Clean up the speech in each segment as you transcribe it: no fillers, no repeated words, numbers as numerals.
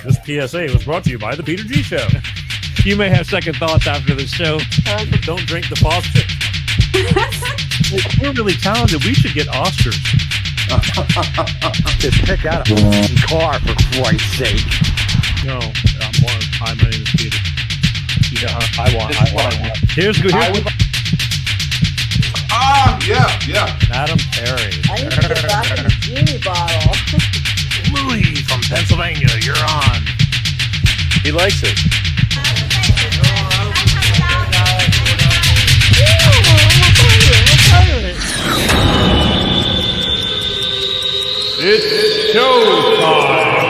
This PSA was brought to you by the Peter G Show. You may have second thoughts after the show. Don't drink the faucet. We're really talented. We should get Oscars. Just pick out a car, for Christ's sake. No, hi, my name is Peter. I want. Here's good. Yeah. Madam Perry. I need to get back in the genie bottle. Louis from Pennsylvania, you're on. He likes it. It's showtime.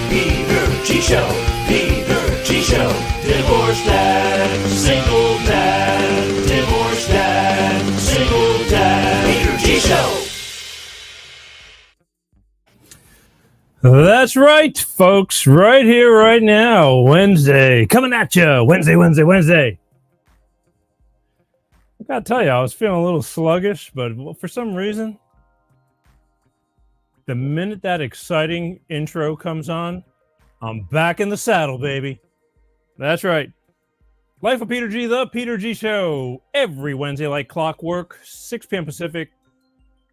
Peter G Show, Peter G Show, divorced dad, single dad, divorced dad, single dad, Peter G Show. That's right, folks. Right here, right now. Wednesday. Coming at you. Wednesday. I gotta tell you, I was feeling a little sluggish, but for some reason, the minute that exciting intro comes on, I'm back in the saddle, baby. That's right. Life of Peter G, the Peter G Show. Every Wednesday like clockwork, 6 p.m. Pacific,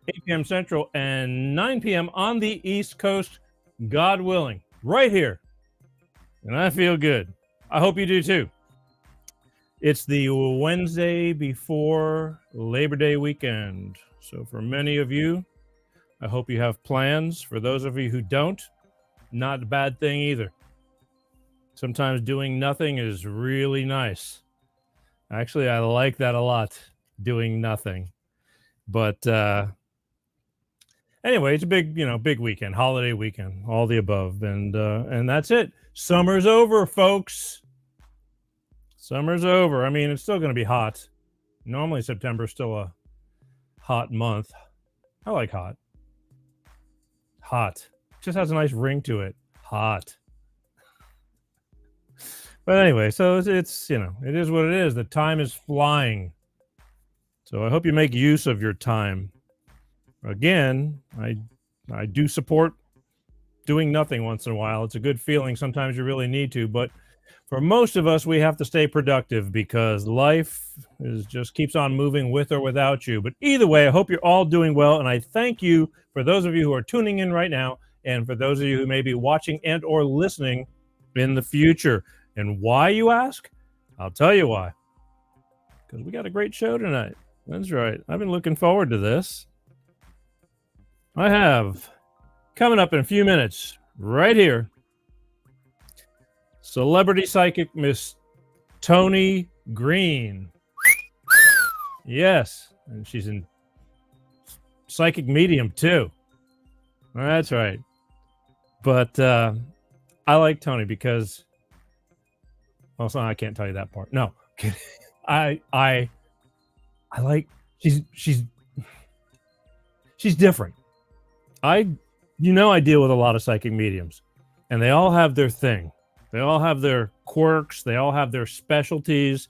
8 p.m. Central, and 9 p.m. on the East Coast. God willing, right here. And I feel good. I hope you do too. It's the Wednesday before Labor Day weekend. So for many of you, I hope you have plans. For those of you who don't, not a bad thing either. Sometimes doing nothing is really nice. Actually, I like that a lot, doing nothing. But anyway, it's a big weekend, holiday weekend, all the above, and that's it. Summer's over, folks. Summer's over. I mean, it's still going to be hot. Normally, September's still a hot month. I like hot. Hot just has a nice ring to it. Hot. But anyway, so it's it is what it is. The time is flying. So I hope you make use of your time. Again, I do support doing nothing once in a while. It's a good feeling. Sometimes you really need to, but for most of us, we have to stay productive because life just keeps on moving with or without you. But either way, I hope you're all doing well, and I thank you for those of you who are tuning in right now, and for those of you who may be watching and or listening in the future. And why, you ask? I'll tell you why. Because we got a great show tonight. That's right. I've been looking forward to this. I have, coming up in a few minutes, right here, celebrity psychic Miss Toni Greene. Yes, and she's in psychic medium too. That's right. But I like Toni because, well, so I can't tell you that part. No, I like she's different. I deal with a lot of psychic mediums, and they all have their thing. They all have their quirks. They all have their specialties.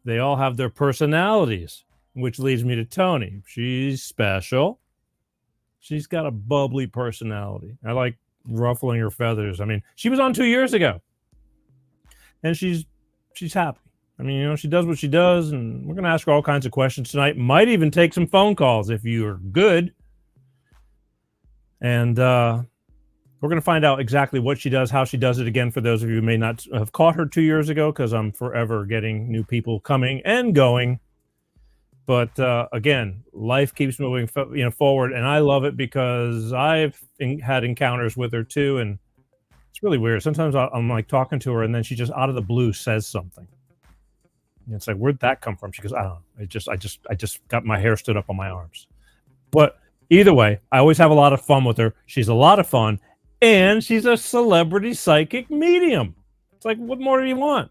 They all have their personalities, which leads me to Toni. She's special. She's got a bubbly personality. I like ruffling her feathers. I mean, she was on 2 years ago, and she's happy. I mean, she does what she does, and we're going to ask her all kinds of questions tonight. Might even take some phone calls if you're good. And we're going to find out exactly what she does, how she does it again, for those of you who may not have caught her 2 years ago, because I'm forever getting new people coming and going. But again, life keeps moving forward, and I love it because I've had encounters with her too, and it's really weird. Sometimes I'm like talking to her, and then she just out of the blue says something. And it's like, where'd that come from? She goes, I don't know. I just got my hair stood up on my arms. But either way, I always have a lot of fun with her. She's a lot of fun, and she's a celebrity psychic medium. It's like, what more do you want?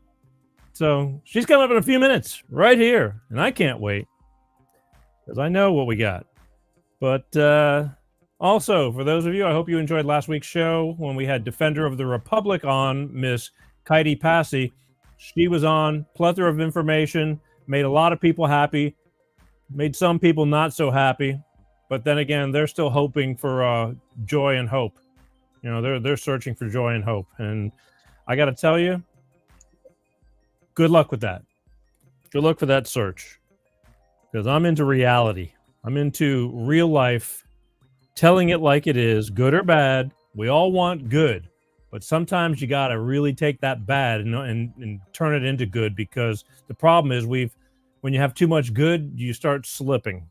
So she's coming up in a few minutes right here, and I can't wait because I know what we got. But also, for those of you, I hope you enjoyed last week's show when we had Defender of the Republic on, Miss Kaidi Passy. She was on, plethora of information, made a lot of people happy, made some people not so happy. But then again, they're still hoping for joy and hope. You know, they're searching for joy and hope. And I got to tell you, good luck with that. Good luck for that search. Because I'm into reality. I'm into real life, telling it like it is, good or bad. We all want good. But sometimes you got to really take that bad and turn it into good, because the problem is when you have too much good, you start slipping.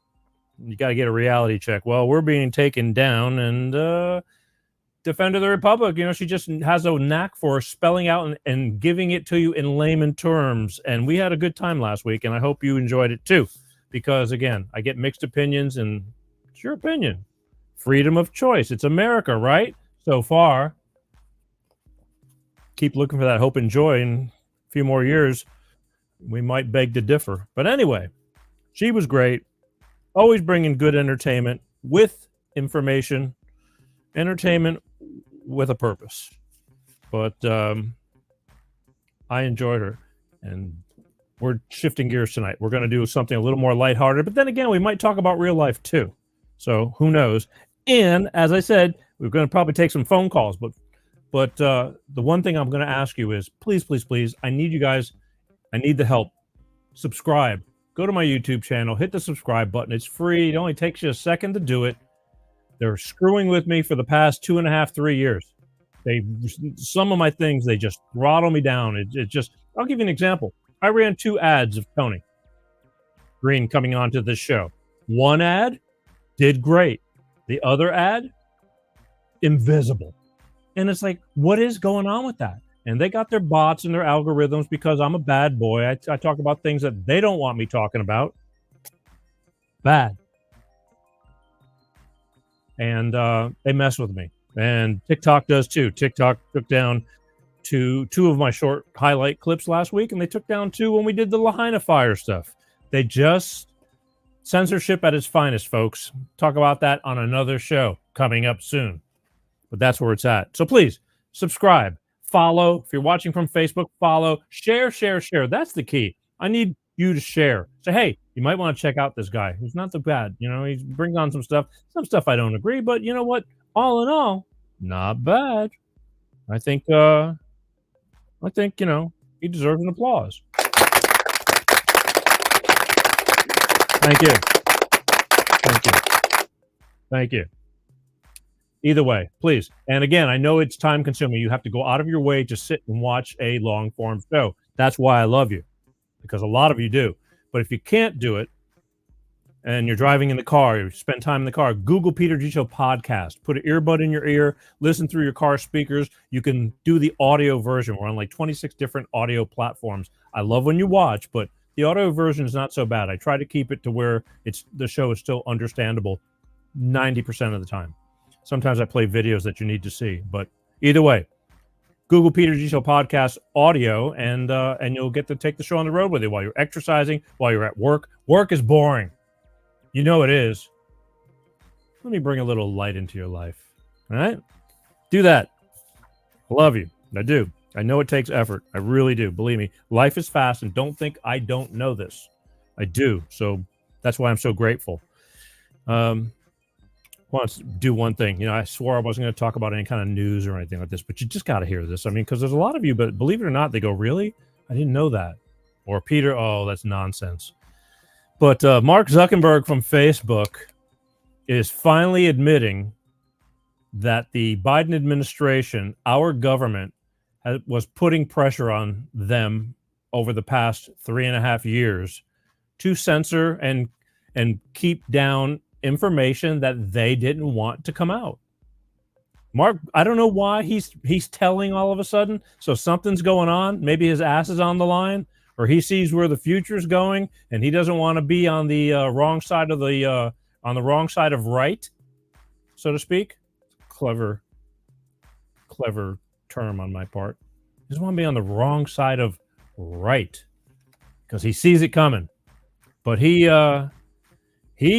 You got to get a reality check. Well, we're being taken down, and Defender of the Republic, you know, she just has a knack for spelling out and giving it to you in layman terms. And we had a good time last week, and I hope you enjoyed it too. Because, again, I get mixed opinions, and it's your opinion. Freedom of choice. It's America, right? So far. Keep looking for that hope and joy. In a few more years, we might beg to differ. But anyway, she was great. Always bringing good entertainment with information. Entertainment with a purpose. But I enjoyed her. And we're shifting gears tonight. We're going to do something a little more lighthearted. But then again, we might talk about real life too. So who knows? And as I said, we're going to probably take some phone calls. But the one thing I'm going to ask you is, please, please, please, I need you guys. I need the help. Subscribe. Go to my YouTube channel. Hit the subscribe button. It's free. It only takes you a second to do it. They're screwing with me for the past 2.5, 3 years. Some of my things, they just throttle me down. It just, I'll give you an example. I ran 2 ads of Toni Greene coming onto this show. One ad did great. The other ad, invisible. And it's like, what is going on with that? And they got their bots and their algorithms because I'm a bad boy. I talk about things that they don't want me talking about. Bad. And they mess with me. And TikTok does too. TikTok took down two of my short highlight clips last week, and they took down 2 when we did the Lahaina fire stuff. They just censorship at its finest, folks. Talk about that on another show coming up soon. But that's where it's at. So please subscribe, follow. If you're watching from Facebook, follow, share. That's the key. I need you to share. Say, hey, you might want to check out this guy. He's not so bad. You know, he brings on some stuff I don't agree, but you know what? All in all, not bad. I think, you know, he deserves an applause. Thank you. Thank you. Either way, please. And again, I know it's time consuming. You have to go out of your way to sit and watch a long form show. That's why I love you, because a lot of you do. But if you can't do it and you're driving in the car, you spend time in the car, Google Peter G Show podcast, put an earbud in your ear, listen through your car speakers. You can do the audio version. We're on like 26 different audio platforms. I love when you watch, but the audio version is not so bad. I try to keep it to where the show is still understandable 90% of the time. Sometimes I play videos that you need to see, but either way, Google Peter G Show podcast audio, and you'll get to take the show on the road with you while you're exercising, while you're at work. Work is boring. You know it is. Let me bring a little light into your life. All right? Do that. I love you. I do. I know it takes effort. I really do. Believe me. Life is fast, and don't think I don't know this. I do. So that's why I'm so grateful. Want to do one thing. You know, I swore I wasn't going to talk about any kind of news or anything like this, but you just got to hear this. I mean, because there's a lot of you, but believe it or not, they go, really? I didn't know that. Or Peter, oh, that's nonsense. But Mark Zuckerberg from Facebook is finally admitting that the Biden administration, our government, was putting pressure on them over the past 3.5 years to censor and keep down information that they didn't want to come out. Mark, I don't know why he's telling all of a sudden. So something's going on. Maybe his ass is on the line. or he sees where the future is going, and he doesn't want to be on the wrong side of right, so to speak. Clever term on my part. He doesn't want to be on the wrong side of right because he sees it coming. But he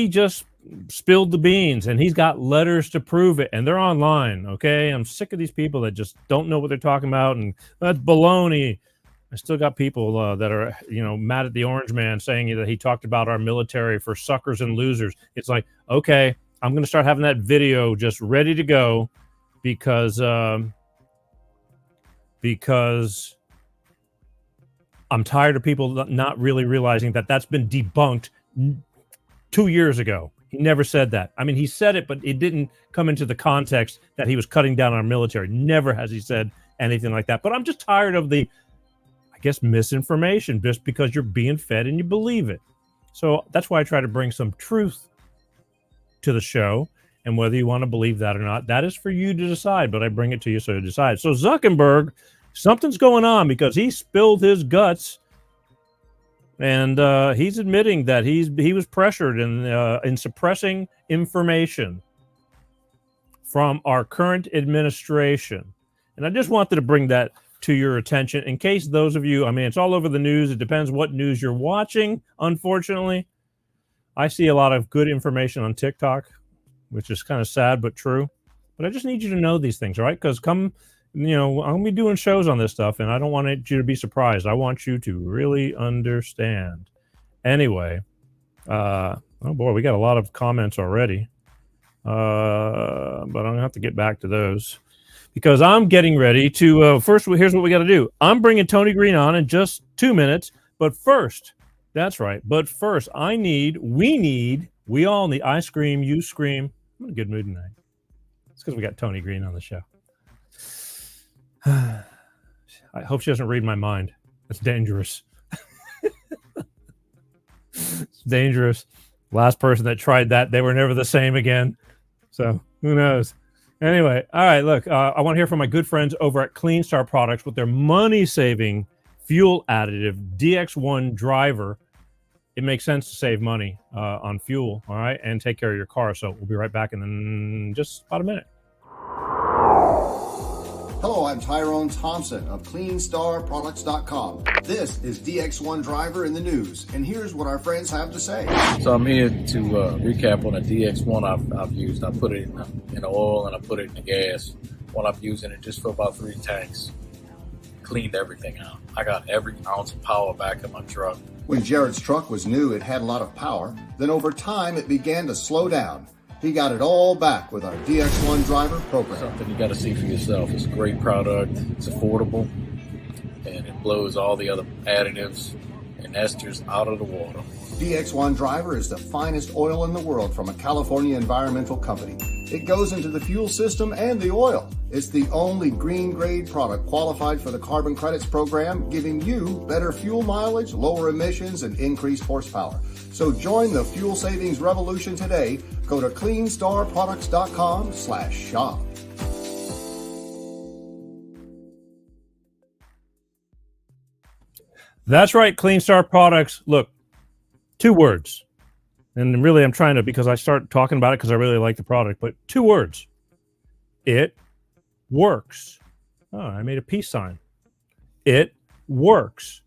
just spilled the beans, and he's got letters to prove it, and they're online. Okay, I'm sick of these people that just don't know what they're talking about, and that's baloney. I still got people that are, mad at the Orange Man saying that he talked about our military for suckers and losers. It's like, okay, I'm going to start having that video just ready to go because I'm tired of people not really realizing that that's been debunked 2 years ago. He never said that. I mean, he said it, but it didn't come into the context that he was cutting down our military. Never has he said anything like that. But I'm just tired of the, I guess, misinformation just because you're being fed and you believe it. So that's why I try to bring some truth to the show. And whether you want to believe that or not, that is for you to decide. But I bring it to you so you decide. So Zuckerberg, something's going on because he spilled his guts. And he's admitting that he was pressured in suppressing information from our current administration. And I just wanted to bring that to your attention in case those of you, I mean, it's all over the news. It depends what news you're watching, unfortunately. I see a lot of good information on TikTok, which is kind of sad but true. But I just need you to know these things, all right? Because I'm going to be doing shows on this stuff, and I don't want you to be surprised. I want you to really understand. Anyway, oh boy, we got a lot of comments already. But I'm going to have to get back to those because I'm getting ready to, first, here's what we got to do. I'm bringing Toni Greene on in just 2 minutes. But first, that's right. But first, we all need, I scream, you scream. I'm in a good mood tonight. It's because we got Toni Greene on the show. I hope she doesn't read my mind. It's dangerous. It's dangerous. Last person that tried that, they were never the same again. So who knows? Anyway, all right, look, I want to hear from my good friends over at Clean Star Products with their money-saving fuel additive DX1 driver. It makes sense to save money on fuel, all right, and take care of your car. So we'll be right back in just about a minute. Hello, I'm Tyrone Thompson of CleanStarProducts.com. This is DX1 Driver in the news, and here's what our friends have to say. So I'm here to recap on the DX1 I've used. I put it in the oil and I put it in the gas. While I'm using it just for about 3 tanks. Cleaned everything out. I got every ounce of power back in my truck. When Jared's truck was new, it had a lot of power. Then over time, it began to slow down. He got it all back with our DX1 Driver program. Something you got to see for yourself. It's a great product. It's affordable. And it blows all the other additives and esters out of the water. DX1 Driver is the finest oil in the world from a California environmental company. It goes into the fuel system and the oil. It's the only green grade product qualified for the carbon credits program, giving you better fuel mileage, lower emissions, and increased horsepower. So join the fuel savings revolution today. Go to CleanStarProducts.com/shop. That's right, Clean Star Products. Look, 2 words. And really, I'm trying to, because I start talking about it because I really like the product, but 2 words. It works. Oh, I made a peace sign. It works.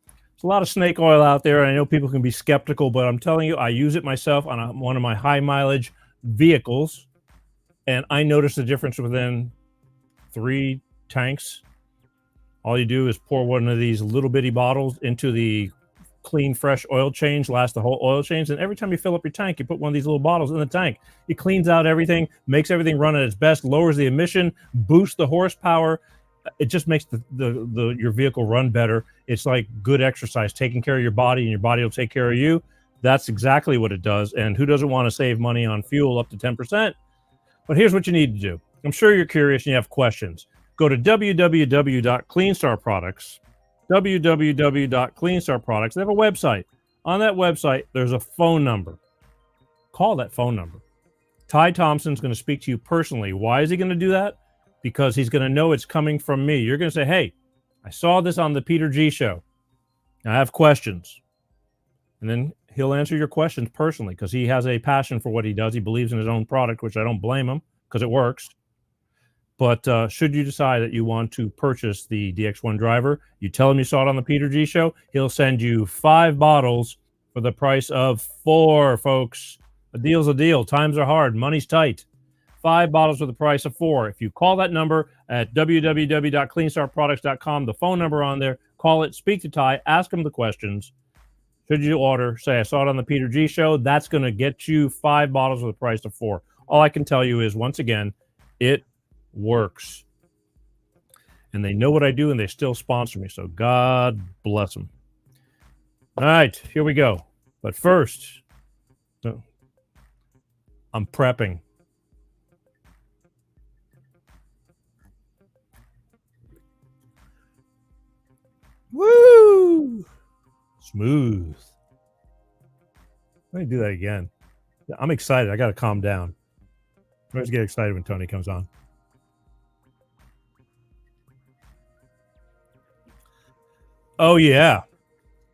There's a lot of snake oil out there. I know people can be skeptical, but I'm telling you, I use it myself on one of my high mileage vehicles, and I noticed the difference within 3 tanks. All you do is pour one of these little bitty bottles into the clean, fresh oil change, lasts the whole oil change. And every time you fill up your tank, you put one of these little bottles in the tank. It cleans out everything, makes everything run at its best, lowers the emission, boosts the horsepower. It just makes your vehicle run better. It's like good exercise, taking care of your body, and your body will take care of you. That's exactly what it does. And who doesn't want to save money on fuel up to 10%? But here's what you need to do. I'm sure you're curious and you have questions. Go to www.cleanstarproducts, www.cleanstarproducts. They have a website. On that website, there's a phone number. Call that phone number. Ty Thompson's going to speak to you personally. Why is he going to do that? Because he's going to know it's coming from me. You're going to say, hey, I saw this on the Peter G show. I have questions. And then he'll answer your questions personally because he has a passion for what he does. He believes in his own product, which I don't blame him because it works. But should you decide that you want to purchase the DX1 driver, you tell him you saw it on the Peter G Show, he'll send you 5 bottles for the price of 4, folks. A deal's a deal. Times are hard. Money's tight. 5 bottles for the price of 4. If you call that number at www.cleanstartproducts.com, the phone number on there, call it, speak to Ty, ask him the questions. Should you order, say, I saw it on the Peter G Show, that's going to get you 5 bottles for the price of 4. All I can tell you is, once again, it works. And they know what I do, and they still sponsor me. So God bless them. All right, here we go. But first, I'm prepping. Woo! Smooth. Let me do that again. I'm excited. I got to calm down. I always get excited when Tony comes on. Oh, yeah.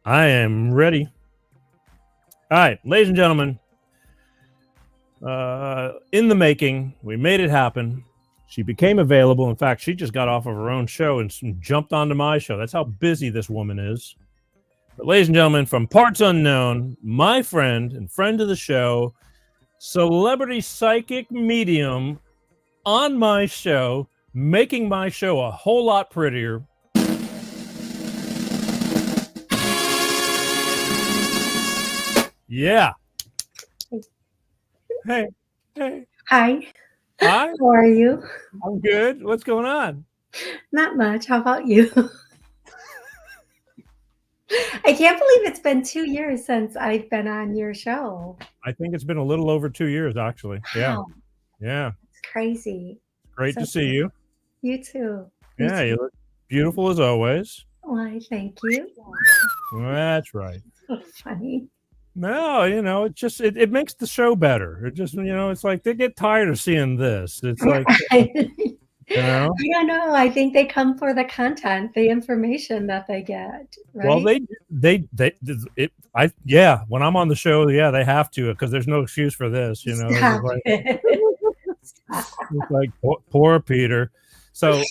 I am ready. All right, ladies and gentlemen, in the making, we made it happen. She became available. In fact, she just got off of her own show and jumped onto my show. That's how busy this woman is. But ladies and gentlemen, from parts unknown, my friend and friend of the show, celebrity psychic medium on my show, making my show a whole lot prettier. Yeah. Hey. Hi. Hi. How are you? I'm good. What's going on? Not much. How about you? I can't believe it's been 2 years since I've been on your show. I think it's been a little over 2 years, actually. Wow. Yeah. It's crazy. Great to see you. You too. Yeah, you look beautiful as always. Why, thank you. That's right. So funny. No, it just it makes the show better. It just it's like they get tired of seeing this. It's like I don't know. I think they come for the content, the information that they get. Right? Well, when I'm on the show, they have to, because there's no excuse for this. Stop It's like poor Peter. So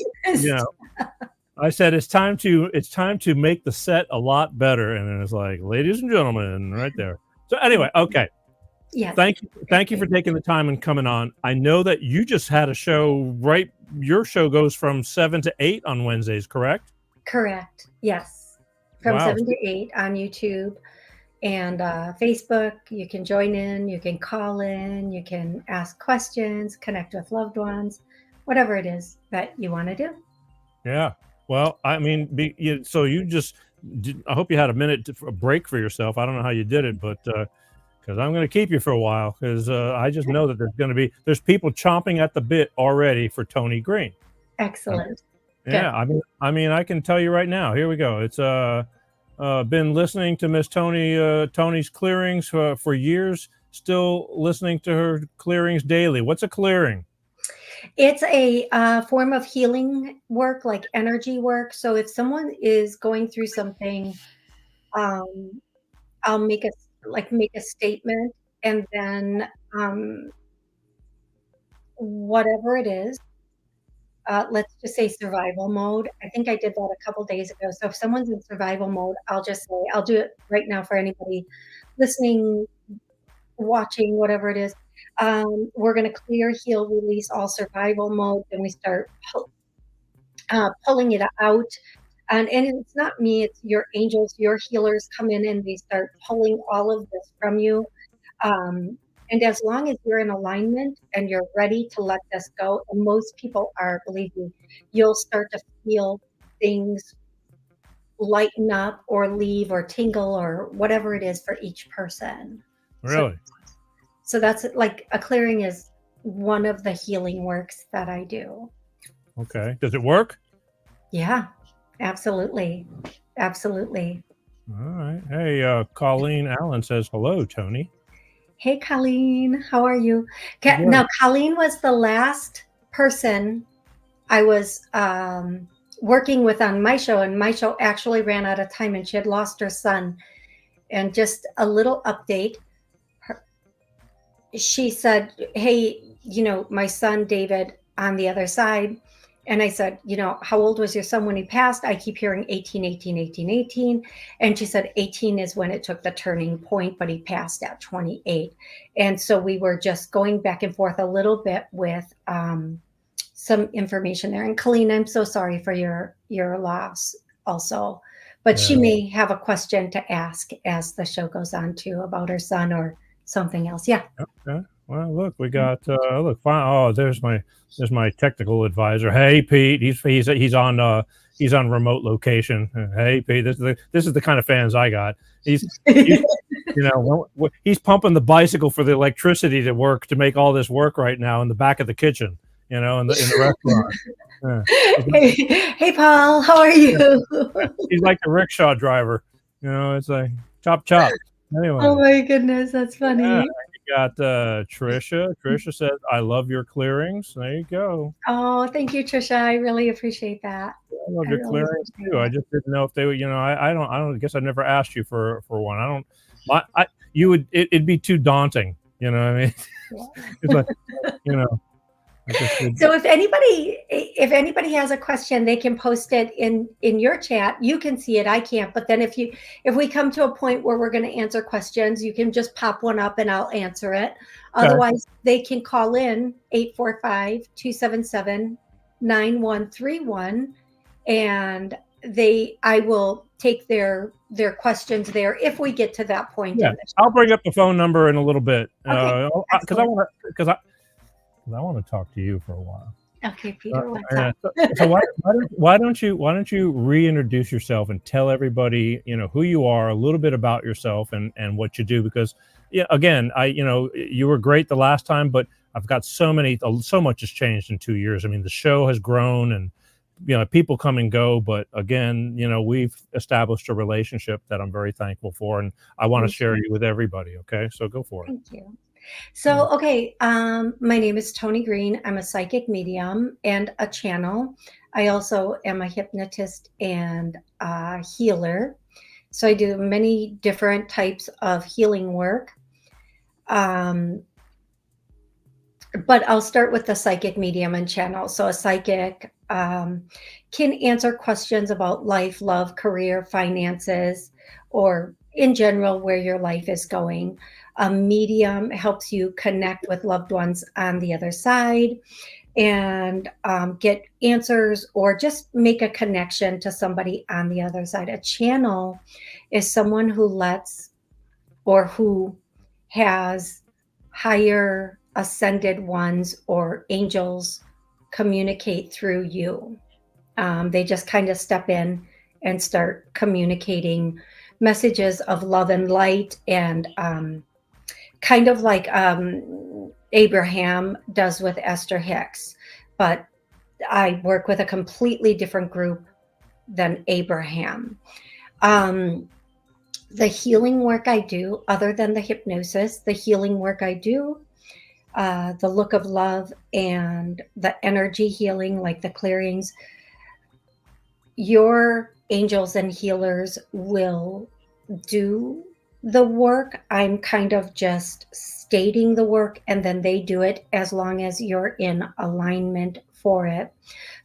I said it's time to make the set a lot better, and then it's like, ladies and gentlemen, right there. So anyway, okay. Yes. Thank you for taking the time and coming on. I know that you just had a show, right? Your show goes from 7 to 8 on Wednesdays, correct? Correct. Yes. From 7 to 8 on YouTube and Facebook. You can join in, you can call in, you can ask questions, connect with loved ones, whatever it is that you want to do. Yeah. Well, I mean, so you just, I hope you had a minute a break for yourself. I don't know how you did it, but because I'm going to keep you for a while, because I just know that there's people chomping at the bit already for Toni Greene. Excellent. Yeah. I mean, I can tell you right now, here we go. It's been listening to Miss Toni's clearings for years, still listening to her clearings daily. What's a clearing? It's a form of healing work, like energy work. So if someone is going through something, I'll make a statement, and then whatever it is, let's just say survival mode. I think I did that a couple days ago. So if someone's in survival mode, I'll just say, I'll do it right now for anybody listening, watching, whatever it is. We're going to clear, heal, release all survival mode. Then we start pulling it out. And it's not me, it's your angels, your healers come in and they start pulling all of this from you. And as long as you're in alignment and you're ready to let this go, and most people are, believe me, you'll start to feel things lighten up or leave or tingle or whatever it is for each person. Really? So that's like a clearing is one of the healing works that I do. Okay. Does it work? Yeah, absolutely. Absolutely. All right. Hey, Colleen Allen says, hello, Toni. Hey, Colleen, how are you? Now, Colleen was the last person I was working with on my show, and my show actually ran out of time, and she had lost her son. And just a little update. She said, hey, my son David on the other side. And I said, how old was your son when he passed? I keep hearing 18, 18, 18, 18. And she said 18 is when it took the turning point, but he passed at 28. And so we were just going back and forth a little bit with some information there. And Colleen, I'm so sorry for your loss also. But she may have a question to ask as the show goes on too about her son or something else. Yeah. Okay. Well, look, we got look. Fine. Oh, there's my technical advisor. Hey, Pete. He's on remote location. Hey, Pete. This is the kind of fans I got. He's he's pumping the bicycle for the electricity to work to make all this work right now in the back of the kitchen. In the restaurant. Yeah. Hey, Paul. How are you? He's like the rickshaw driver. It's like chop chop. Anyway. Oh my goodness, that's funny. Yeah, you got Trisha. Trisha says, "I love your clearings." There you go. Oh, thank you, Trisha. I really appreciate that. I love your clearings too. I just didn't know if they would. I don't. I guess I never asked you for one. I don't. You would. It'd be too daunting. You know what I mean? It's like, So if anybody has a question, they can post it in your chat. You can see it, I can't. But then if we come to a point where we're going to answer questions, you can just pop one up and I'll answer it. Okay. Otherwise, they can call in 845-277-9131, and I will take their questions there if we get to that point. Yeah, I'll bring up the phone number in a little bit because I want to talk to you for a while. Okay, Peter. What's up? So why don't you reintroduce yourself and tell everybody who you are, a little bit about yourself and what you do? Because again, you were great the last time, but I've got so much has changed in 2 years. I mean, the show has grown and people come and go, but again, we've established a relationship that I'm very thankful for, and I want to share you with everybody. Okay, so go for it. Thank you. So, okay, my name is Toni Greene. I'm a psychic medium and a channel. I also am a hypnotist and a healer. So I do many different types of healing work. But I'll start with the psychic medium and channel. So a psychic can answer questions about life, love, career, finances, or in general, where your life is going. A medium helps you connect with loved ones on the other side and get answers or just make a connection to somebody on the other side. A channel is someone who lets or who has higher ascended ones or angels communicate through you. They just kind of step in and start communicating messages of love and light, and kind of like Abraham does with Esther Hicks. But I work with a completely different group than Abraham. The healing work I do, other than the hypnosis, the healing work I do, the look of love and the energy healing, like the clearings, your angels and healers will do the work. I'm kind of just stating the work, and then they do it as long as you're in alignment for it.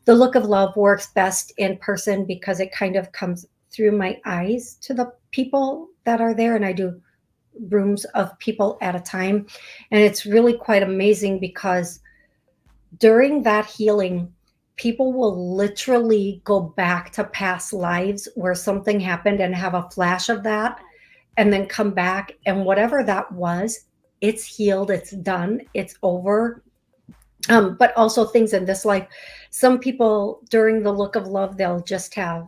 The look of love works best in person because it kind of comes through my eyes to the people that are there, and I do rooms of people at a time. And it's really quite amazing because during that healing, people will literally go back to past lives where something happened and have a flash of that, and then come back, and whatever that was, it's healed, it's done, it's over. But also things in this life. Some people during the look of love, they'll just have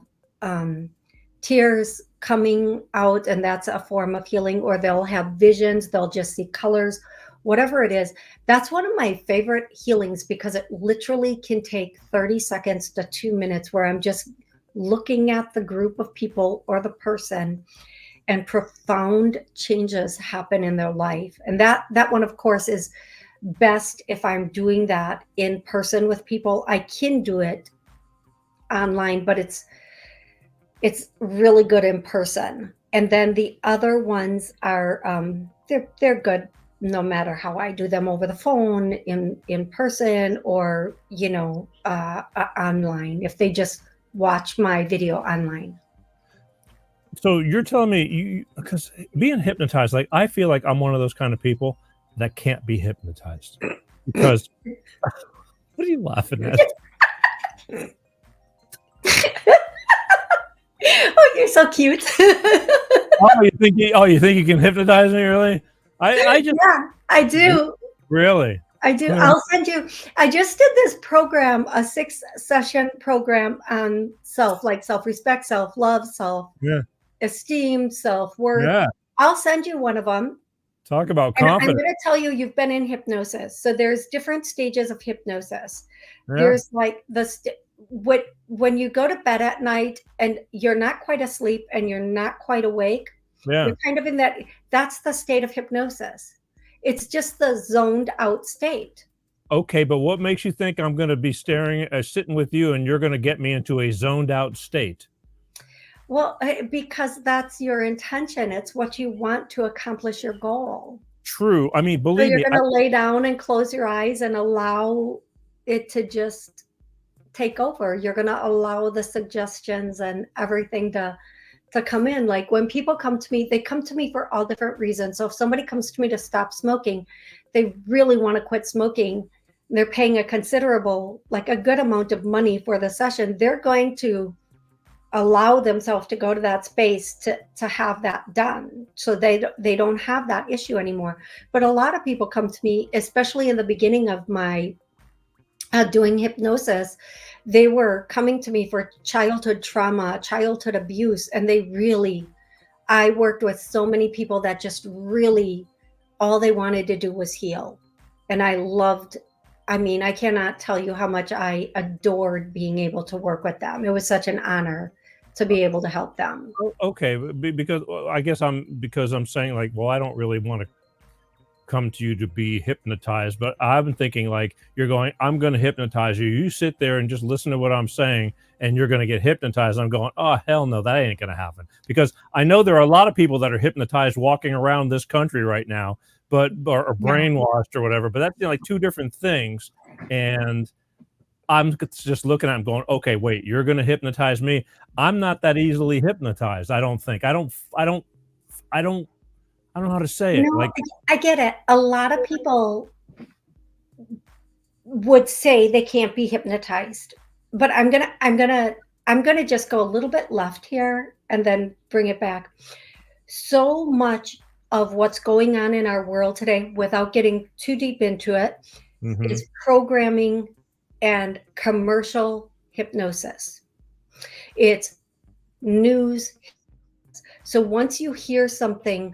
tears coming out, and that's a form of healing, or they'll have visions, they'll just see colors, whatever it is. That's one of my favorite healings because it literally can take 30 seconds to 2 minutes where I'm just looking at the group of people or the person, and profound changes happen in their life. And that one, of course, is best if I'm doing that in person with people. I can do it online, but it's really good in person. And then the other ones are they're good no matter how I do them, over the phone, in person, or online, if they just watch my video online. So you're telling me because being hypnotized, like I feel like I'm one of those kind of people that can't be hypnotized because what are you laughing at? Oh, you're so cute. you think you can hypnotize me, really? I just Yeah, I do. really. I do. Yeah. I'll send you. I just did this program, a 6-session program on self, like self-respect, self-love, Yeah. self-esteem, self-worth. Yeah. I'll send you one of them. Talk about And I'm confidence. going to tell you, you've been in hypnosis. So there's different stages of hypnosis. Yeah. There's like when you go to bed at night and you're not quite asleep and you're not quite awake. Yeah. You're kind of in that's the state of hypnosis. It's just the zoned out state. Okay, but what makes you think I'm going to be sitting with you and you're going to get me into a zoned out state? Well, because that's your intention. It's what you want to accomplish your goal. True. I mean, So believe you're me. going to lay down and close your eyes and allow it to just take over. You're going to allow the suggestions and everything to come in. Like when people come to me, they come to me for all different reasons. So if somebody comes to me to stop smoking, they really want to quit smoking. They're paying a good amount of money for the session. They're going to allow themselves to go to that space to have that done, so they don't have that issue anymore. But a lot of people come to me, especially in the beginning of my doing hypnosis, they were coming to me for childhood trauma, childhood abuse, and I worked with so many people that just really all they wanted to do was heal. And I cannot tell you how much I adored being able to work with them. It was such an honor to be able to help them. Okay, because I guess I'm saying like, well, I don't really want to come to you to be hypnotized, but I've been thinking like I'm going to hypnotize you. You sit there and just listen to what I'm saying, and you're going to get hypnotized. I'm going, oh hell no, that ain't going to happen, because I know there are a lot of people that are hypnotized walking around this country right now, but or brainwashed or whatever. But that's like two different things, and I'm just looking at him going, okay, wait, you're going to hypnotize me? I'm not that easily hypnotized. I don't think. I don't know how to say it. No, Like, I get it. A lot of people would say they can't be hypnotized, but I'm gonna just go a little bit left here and then bring it back. So much of what's going on in our world today, without getting too deep into it, is programming and commercial hypnosis. It's news. So once you hear something,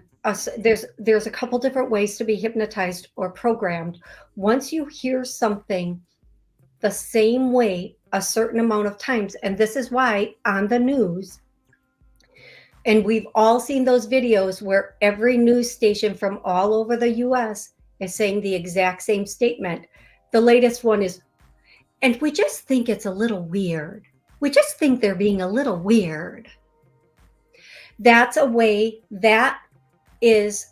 there's a couple different ways to be hypnotized or programmed. Once you hear something the same way a certain amount of times, and this is why on the news, and we've all seen those videos where every news station from all over the US is saying the exact same statement. The latest one is, and we just think it's a little weird. We just think they're being a little weird. That is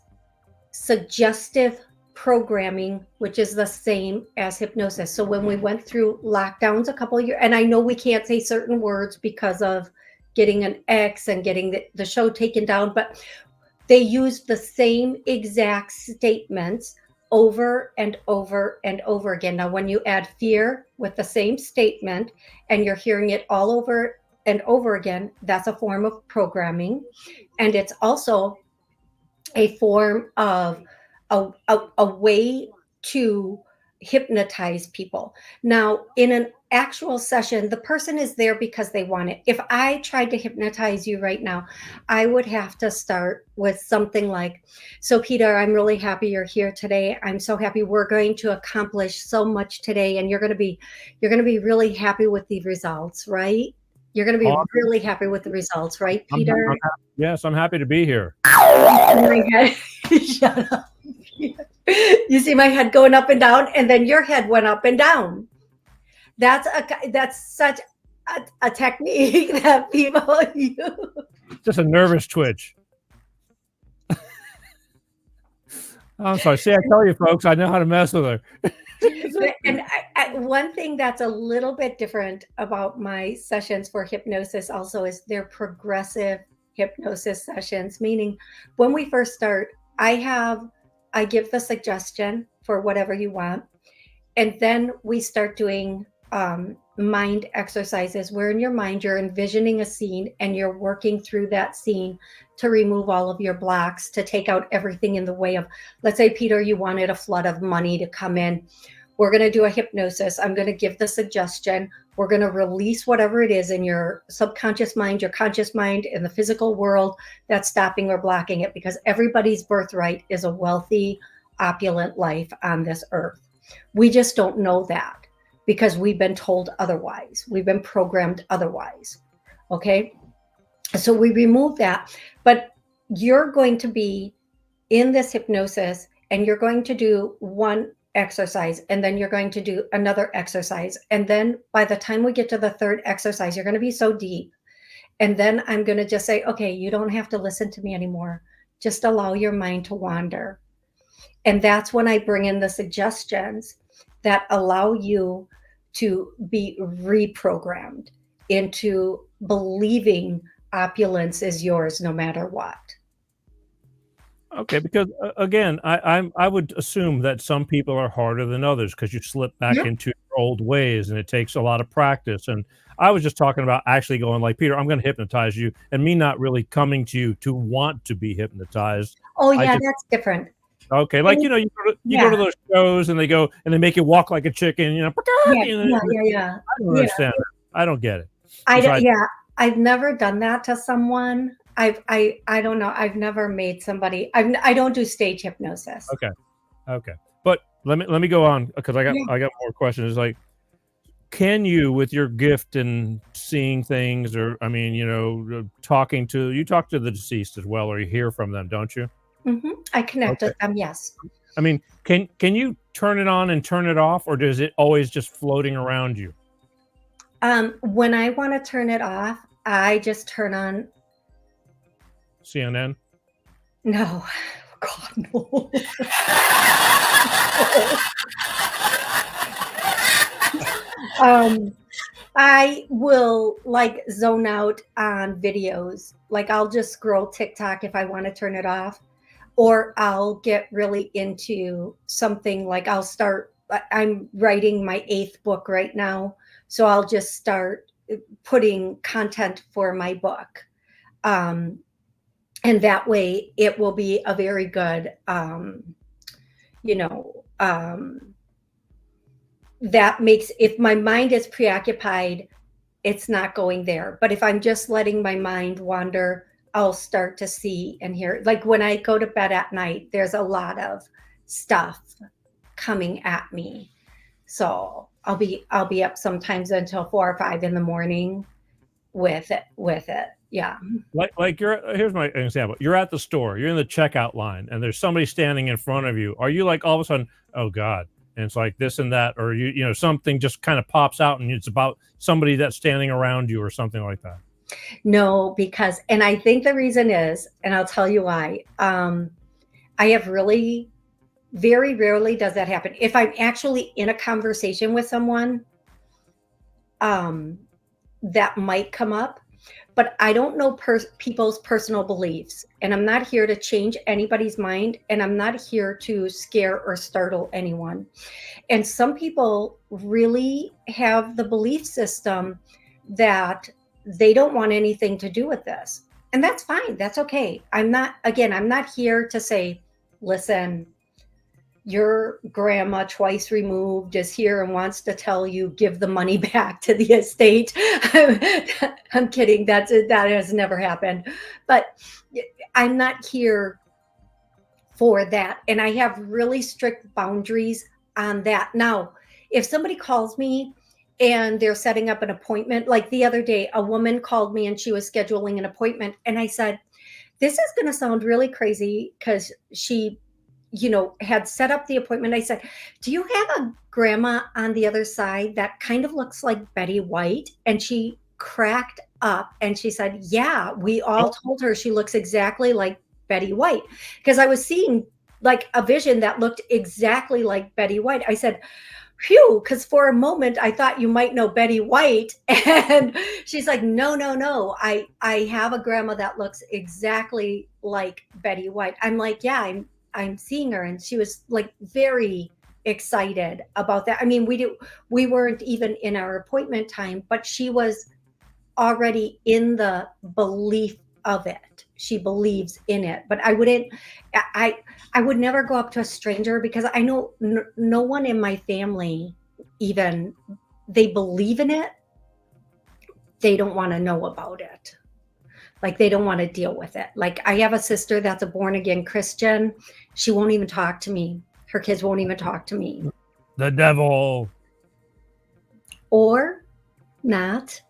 suggestive programming, which is the same as hypnosis. So when we went through lockdowns a couple of years, and I know we can't say certain words because of getting an X and getting the show taken down, but they used the same exact statements over and over and over again. Now, when you add fear with the same statement and you're hearing it all over and over again, that's a form of programming. And it's also a form of a way to hypnotize people. Now, in an actual session, the person is there because they want it. If I tried to hypnotize you right now, I would have to start with something like, so Peter, I'm really happy you're here today. I'm so happy we're going to accomplish so much today, and you're going to be really happy with the results, right? You're going to be really happy with the results, right, Peter? Yes, I'm happy to be here. My head, shut up. You see my head going up and down, and then your head went up and down. That's such a technique that people use. Just a nervous twitch. I'm sorry. See, I tell you, folks, I know how to mess with her. And one thing that's a little bit different about my sessions for hypnosis also is they're progressive hypnosis sessions, meaning when we first start, I give the suggestion for whatever you want. And then we start doing mind exercises where in your mind you're envisioning a scene and you're working through that scene to remove all of your blocks, to take out everything in the way of, let's say, Peter, you wanted a flood of money to come in. We're going to do a hypnosis. I'm going to give the suggestion. We're going to release whatever it is in your subconscious mind, your conscious mind, in the physical world that's stopping or blocking it, because everybody's birthright is a wealthy, opulent life on this earth. We just don't know that because we've been told otherwise. We've been programmed otherwise. Okay. So we remove that, but you're going to be in this hypnosis and you're going to do one exercise and then you're going to do another exercise. And then by the time we get to the third exercise, you're going to be so deep. And then I'm going to just say, okay, you don't have to listen to me anymore. Just allow your mind to wander. And that's when I bring in the suggestions that allow you to be reprogrammed into believing opulence is yours no matter what. Okay, because again, I would assume that some people are harder than others because you slip back into your old ways and it takes a lot of practice. And I was just talking about actually going like, Peter, I'm going to hypnotize you, and me not really coming to you to want to be hypnotized. Oh yeah, that's different. Okay, like, you know, you go to those shows and they make you walk like a chicken, you know. Yeah. I don't understand that. I don't get it. I've never done that to someone. I don't know. I've never made somebody. I don't do stage hypnosis. Okay. But let me go on because I got more questions. It's like, can you, with your gift and seeing things, or I mean, you know, talk to the deceased as well, or you hear from them, don't you? Mm-hmm. I connect with them. Yes. I mean, can you turn it on and turn it off, or is it always just floating around you? When I want to turn it off, I just turn on CNN. No, God, no. I will like zone out on videos. Like I'll just scroll TikTok if I want to turn it off, or I'll get really into something. Like I'm writing my 8th book right now. So I'll just start putting content for my book. And that way it will be a very good, that makes, if my mind is preoccupied, it's not going there. But if I'm just letting my mind wander, I'll start to see and hear. Like when I go to bed at night, there's a lot of stuff coming at me. So I'll be up sometimes until 4 or 5 in the morning with it. Yeah. Like here's my example. You're at the store, you're in the checkout line, and there's somebody standing in front of you. Are you like all of a sudden, oh God, and it's like this and that, or you know, something just kind of pops out and it's about somebody that's standing around you or something like that? No, because, and I think the reason is, and I'll tell you why, I have really, very rarely does that happen. If I'm actually in a conversation with someone, that might come up, but I don't know people's personal beliefs, and I'm not here to change anybody's mind, and I'm not here to scare or startle anyone. And some people really have the belief system that they don't want anything to do with this, and that's fine. That's okay. I'm not here to say, listen, your grandma twice removed is here and wants to tell you, give the money back to the estate. I'm kidding. That has never happened. But I'm not here for that. And I have really strict boundaries on that. Now, if somebody calls me and they're setting up an appointment, like the other day, a woman called me and she was scheduling an appointment. And I said, this is going to sound really crazy because she, had set up the appointment. I said, do you have a grandma on the other side that kind of looks like Betty White? And she cracked up and she said, yeah, we all told her she looks exactly like Betty White, because I was seeing like a vision that looked exactly like Betty White. I said, phew, because for a moment I thought you might know Betty White. And she's like, no, no, no. I have a grandma that looks exactly like Betty White. I'm like, yeah, I'm seeing her. And she was like very excited about that. I mean, we weren't even in our appointment time, but she was already in the belief of it. She believes in it. But I would never go up to a stranger, because I know no one in my family, even they believe in it. They don't want to know about it. Like, they don't want to deal with it. Like, I have a sister that's a born again Christian. She won't even talk to me. Her kids won't even talk to me. The devil. Or not,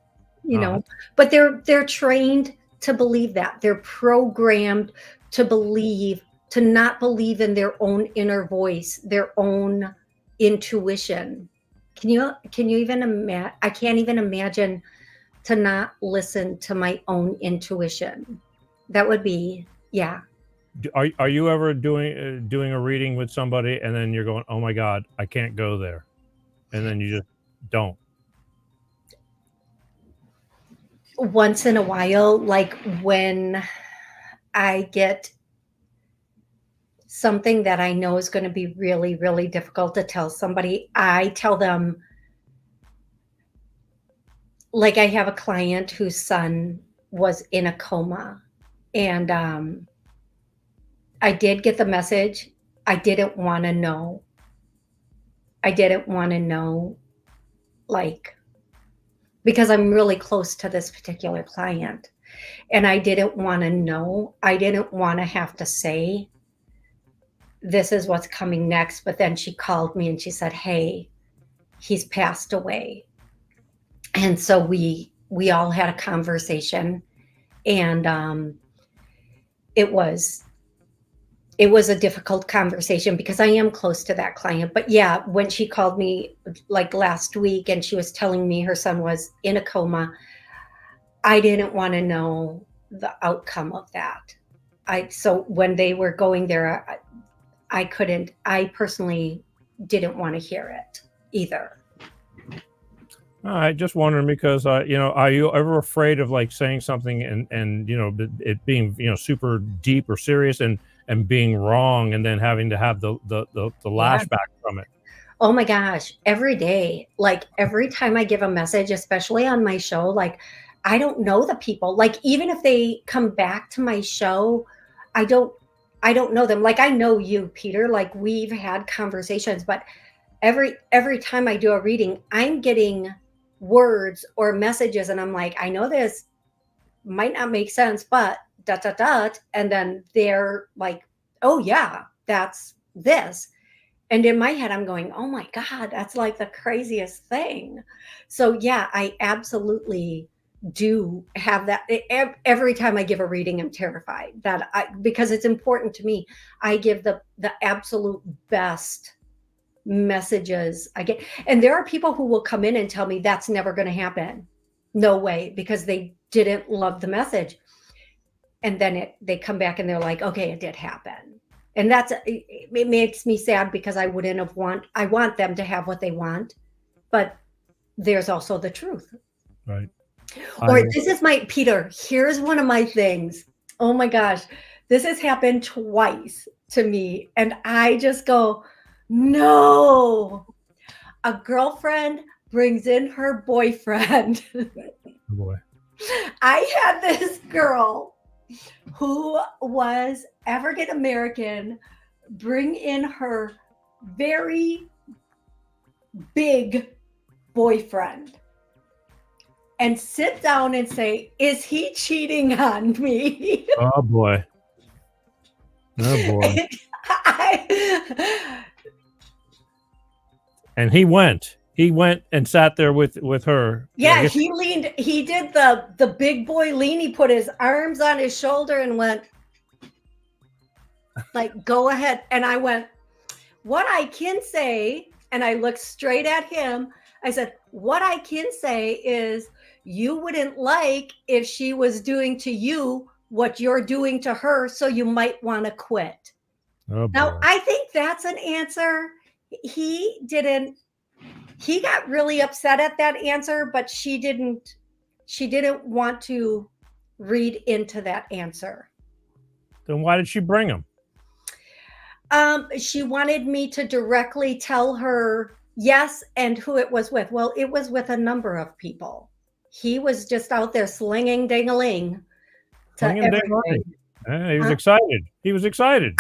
you know, but they're trained to believe that. They're programmed to believe, to not believe in their own inner voice, their own intuition. Can you even imagine? I can't even imagine to not listen to my own intuition. That would be, yeah. Are you ever doing a reading with somebody and then you're going, oh my God, I can't go there, and then you just don't? Once in a while, like when I get something that I know is going to be really, really difficult to tell somebody, I tell them, like I have a client whose son was in a coma, and I did get the message. I didn't want to know. I didn't want to know, like, because I'm really close to this particular client, and I didn't want to know. I didn't want to have to say, this is what's coming next. But then she called me and she said, hey, he's passed away. And so we all had a conversation, and it was a difficult conversation because I am close to that client. But yeah, when she called me like last week and she was telling me her son was in a coma, I didn't want to know the outcome of that. So when they were going there, I personally didn't want to hear it either. All right, just wondering, because are you ever afraid of like saying something and it being super deep or serious and being wrong, and then having to have the lashback from it? Oh my gosh, every day. Like every time I give a message, especially on my show, like I don't know the people. Like even if they come back to my show, I don't know them. Like I know you, Peter, like we've had conversations, but every time I do a reading, I'm getting words or messages and I'm like, I know this might not make sense, but ... and then they're like, oh yeah, that's this. And in my head, I'm going, oh my God, that's like the craziest thing. So yeah, I absolutely do have that. Every time I give a reading, I'm terrified because it's important to me. I give the absolute best messages I get. And there are people who will come in and tell me that's never going to happen. No way, because they didn't love the message. And then they come back and they're like, okay, it did happen. And it makes me sad, because I want them to have what they want, but there's also the truth. Right. Or this is Peter, here's one of my things. Oh my gosh, this has happened twice to me. And I just go, no. A girlfriend brings in her boyfriend. Oh boy. I had this girl who was African American bring in her very big boyfriend and sit down and say, is he cheating on me? Oh boy. Oh boy. And he went and sat there with her. Yeah, he leaned, he did the big boy lean. He put his arms on his shoulder and went like, go ahead. And I went, what I can say, and I looked straight at him. I said, what I can say is you wouldn't like if she was doing to you what you're doing to her, so you might want to quit. Oh, Now, boy. I think that's an answer. He got really upset at that answer, but she didn't want to read into that answer. Then why did she bring him? She wanted me to directly tell her yes and who it was with. Well, it was with a number of people. He was just out there slinging ding-a-ling to everything. He was excited. He was excited.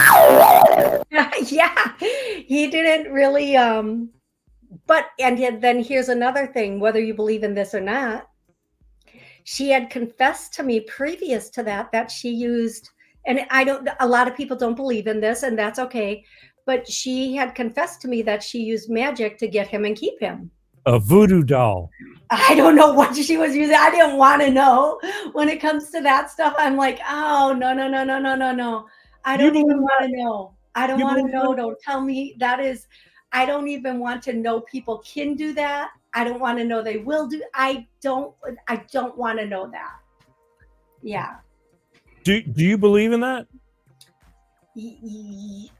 Yeah, he didn't really. But then here's another thing: whether you believe in this or not, she had confessed to me previous to that she used. And a lot of people don't believe in this, and that's okay. But she had confessed to me that she used magic to get him and keep him. A voodoo doll. I don't know what she was using. I didn't want to know. When it comes to that stuff, I'm like, oh, no. I don't even want to know. I don't want to know. Don't tell me that is. I don't even want to know people can do that. I don't want to know they will do. I don't want to know that. Yeah. Do you believe in that?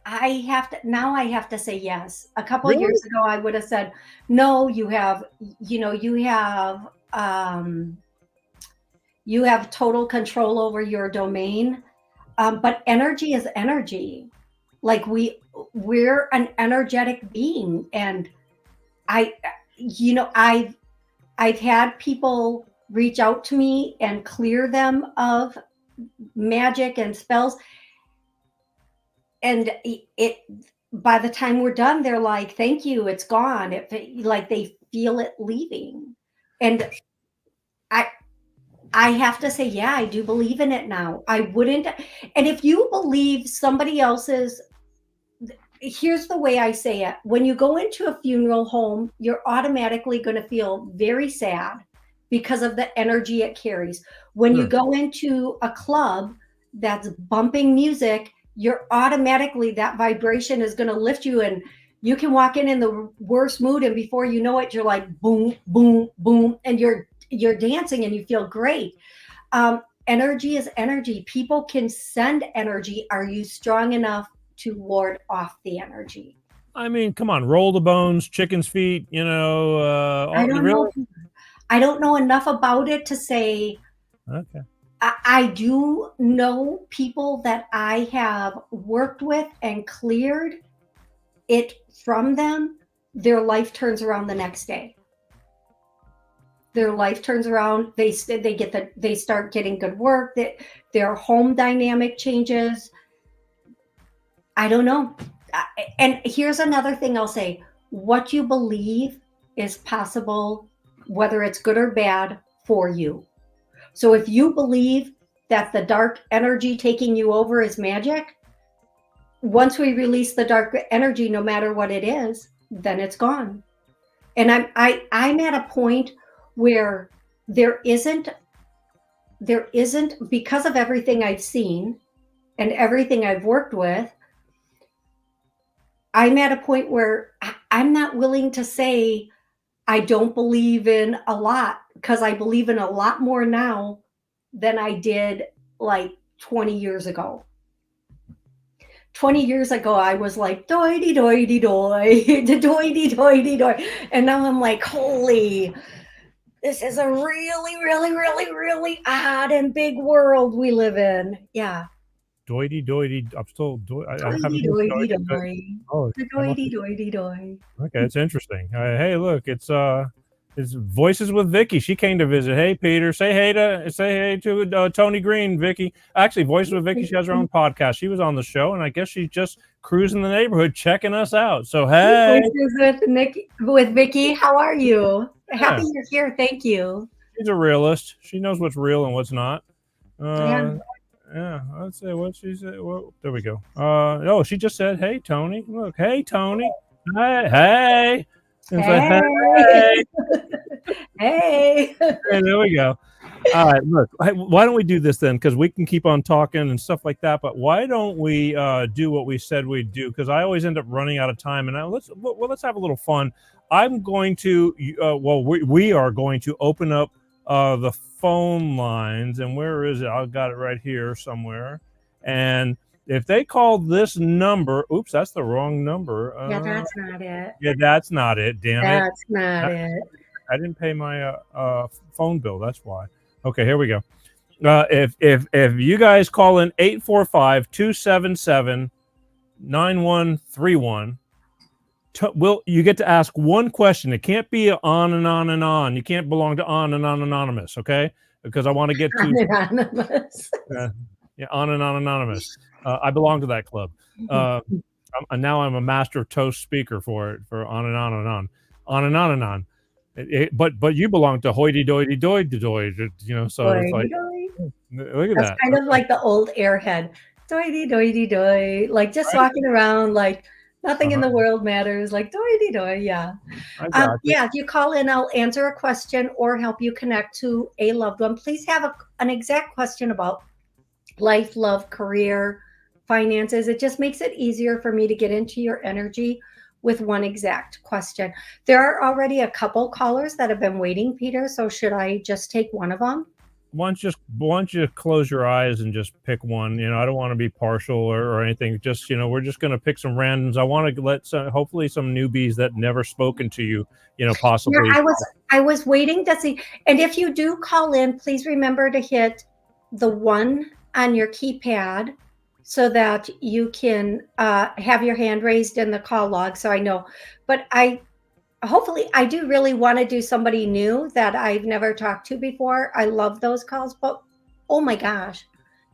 I have to say yes. A couple of years ago, I would have said, no, you have total control over your domain. But energy is energy. Like we're an energetic being. And I've had people reach out to me and clear them of magic and spells, and it by the time we're done, they're like, thank you, it's gone. Like they feel it leaving. And I have to say, yeah, I do believe in it now. I wouldn't. And if you believe somebody else's, here's the way I say it: when you go into a funeral home, you're automatically going to feel very sad because of the energy it carries. When you go into a club that's bumping music, you're automatically, that vibration is going to lift you, and you can walk in the worst mood, and before you know it, you're like boom, boom, boom, and you're dancing and you feel great. Energy is energy. People can send energy. Are you strong enough to ward off the energy? I mean, come on, roll the bones, chicken's feet, I don't know. I don't know enough about it to say. Okay. I do know people that I have worked with and cleared it from them. Their life turns around the next day. Their life turns around. They start getting good work. Their home dynamic changes. I don't know. And here's another thing I'll say: what you believe is possible, whether it's good or bad for you. So if you believe that the dark energy taking you over is magic, once we release the dark energy, no matter what it is, then it's gone. And I'm at a point where there isn't, because of everything I've seen and everything I've worked with, I'm at a point where I'm not willing to say I don't believe in a lot, because I believe in a lot more now than I did like 20 years ago. 20 years ago, I was like, doity, doity, doy, doity, doity, doy. And now I'm like, holy, this is a really, really, really, really odd and big world we live in. Yeah. Doity, doity. I'm still Doity, doity, doy. Oh, Doity, doity, doy. okay, it's interesting. Hey, look, it's Voices with Vicky. She came to visit. Hey, Peter, say hey to Toni Greene, Vicky. Actually, Voices with Vicky, she has her own podcast. She was on the show, and I guess she's just cruising the neighborhood, checking us out. So, hey. Voices with Vicky, how are you? Happy you're here. Thank you. She's a realist. She knows what's real and what's not. Yeah, let's say what she said. Well, there we go. She just said, "Hey, Toni. Look, hey, Toni. Hey." And hey. Hey. Hey, there we go. All right, look. Why don't we do this then? Because we can keep on talking and stuff like that. But why don't we do what we said we'd do? Because I always end up running out of time. And let's have a little fun. I'm going to. We are going to open up the phone lines. And where is it? I've got it right here somewhere. And if they call this number, oops, that's the wrong number. Yeah, that's not it. Yeah, that's not it. Damn it. That's not it. I didn't pay my phone bill. That's why. Okay, here we go. If you guys call in 845-277-9131, you get to ask one question. It can't be on and on and on. You can't belong to On and On Anonymous, okay? Because I want to get to Anonymous. yeah, On and On Anonymous. I belong to that club. Now I'm a master toast speaker for it, for On and On and On. On and On and On. But you belong to hoity doity doity doity, you know, so it's like, look at That's that. kind of like the old airhead. Doity doity doy. Like just walking around like nothing in the world matters. Like doity doy, yeah. Yeah, if you call in, I'll answer a question or help you connect to a loved one. Please have an exact question about life, love, career, finances. It just makes it easier for me to get into your energy with one exact question. There are already a couple callers that have been waiting, Peter. So should I just take one of them? Why don't you close your eyes and just pick one? You know, I don't want to be partial or anything. Just, you know, we're just going to pick some randoms. I want to let hopefully some newbies that never spoken to you, you know, possibly. Yeah, I was waiting to see. And if you do call in, please remember to hit the 1 on your keypad so that you can have your hand raised in the call log. So I know, but hopefully I do really want to do somebody new that I've never talked to before. I love those calls, but oh my gosh,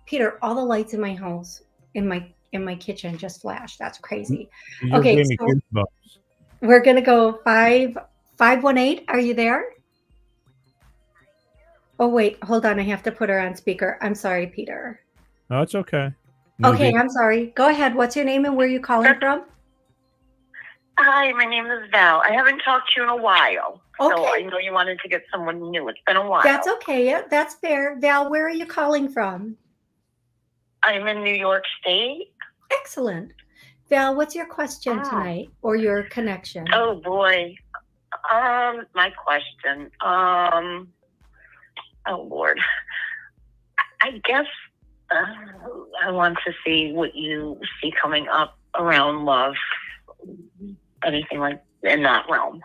Peter, all the lights in my house, in my kitchen just flashed. That's crazy. Okay, so we're going to go 518. Are you there? Oh, wait, hold on. I have to put her on speaker. I'm sorry, Peter. No, it's okay. Okay, I'm sorry. Go ahead. What's your name and where are you calling from? Hi, my name is Val. I haven't talked to you in a while. Okay. So I know you wanted to get someone new. It's been a while. That's okay. Yeah, that's fair. Val, where are you calling from? I'm in New York State. Excellent. Val, what's your question tonight or your connection? Oh, boy. My question. Oh, Lord. I guess I want to see what you see coming up around love. Anything like in that realm.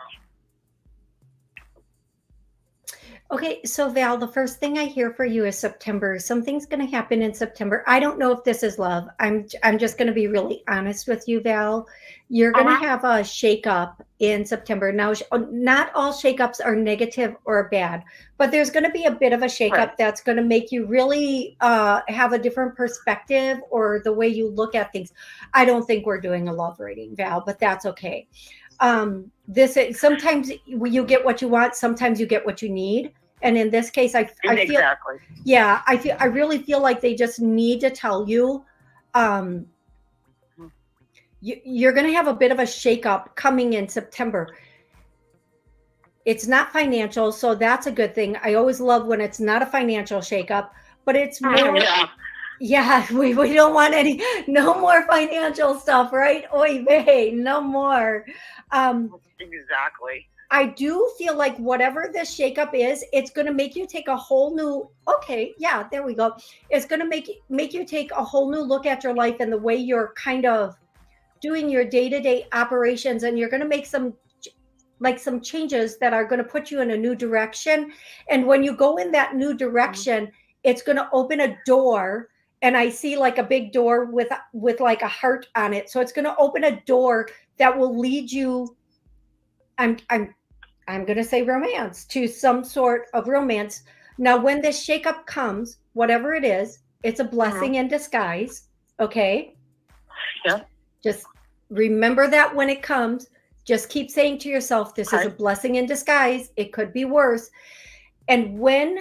Okay, so Val, the first thing I hear for you is September. Something's going to happen in September. I don't know if this is love. I'm just going to be really honest with you, Val. You're going to have a shakeup in September. Now, not all shakeups are negative or bad, but there's going to be a bit of a shakeup that's going to make you really have a different perspective or the way you look at things. I don't think we're doing a love reading, Val, but that's okay. Sometimes you get what you want. Sometimes you get what you need. And in this case, I feel, exactly. Yeah, I really feel like they just need to tell you, you're going to have a bit of a shakeup coming in September. It's not financial, so that's a good thing. I always love when it's not a financial shakeup, but it's more. Yeah, we don't want no more financial stuff, right? Oy vey, no more. Exactly. I do feel like whatever this shakeup is, it's going to make you take a whole new. Okay, yeah, there we go. It's going to make you take a whole new look at your life and the way you're kind of doing your day-to-day operations, and you're going to make some changes that are going to put you in a new direction. And when you go in that new direction, it's going to open a door. And I see like a big door with like a heart on it. So it's going to open a door that will lead you. I'm going to say romance, to some sort of romance. Now, when this shakeup comes, whatever it is, it's a blessing in disguise. Okay. Yeah. Just remember that when it comes, just keep saying to yourself, this is a blessing in disguise. It could be worse. And when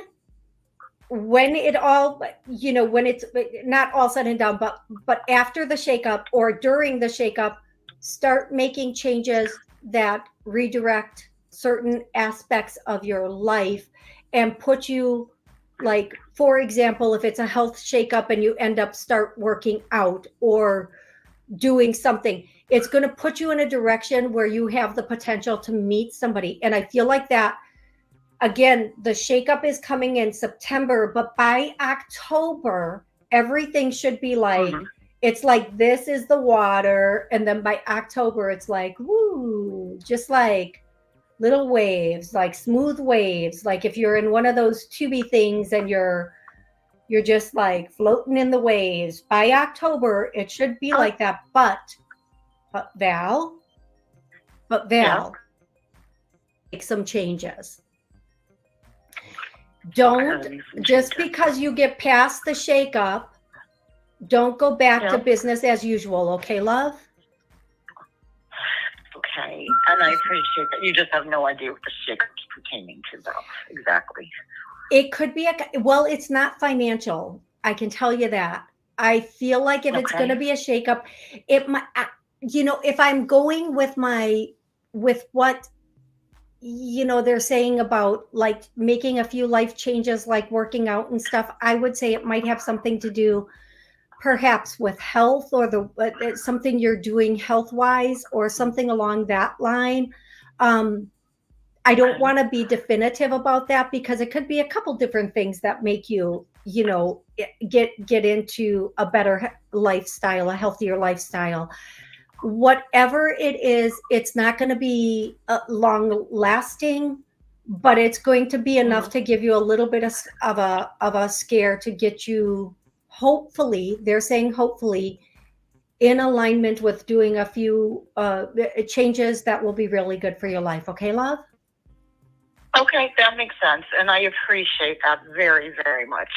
it all, when it's not all said and done, but after the shakeup or during the shakeup, start making changes that redirect certain aspects of your life and put you, like, for example, if it's a health shakeup and you end up start working out or doing something, it's going to put you in a direction where you have the potential to meet somebody. And I feel like that again, the shakeup is coming in September, but by October, everything should be like, it's like, this is the water. And then by October, it's like, woo, just like little waves, like smooth waves. Like if you're in one of those tubey things and you're just like floating in the waves. By October, it should be like that. But Val, make some changes. Don't, just because you get past the shakeup, don't go back to business as usual. Okay, love? Okay. And I appreciate that. You just have no idea what the shakeup's pertaining to, though. Exactly. It could be well, it's not financial. I can tell you that. I feel like if it's going to be a shakeup, it might, if I'm going with what, they're saying about like making a few life changes, like working out and stuff, I would say it might have something to do perhaps with health or something you're doing health wise or something along that line. I don't want to be definitive about that because it could be a couple different things that make you, get into a better lifestyle, a healthier lifestyle. Whatever it is, it's not going to be long lasting, but it's going to be enough to give you a little bit of a scare to get you, hopefully, they're saying hopefully, in alignment with doing a few changes that will be really good for your life. Okay, love? Okay, that makes sense. And I appreciate that very, very much.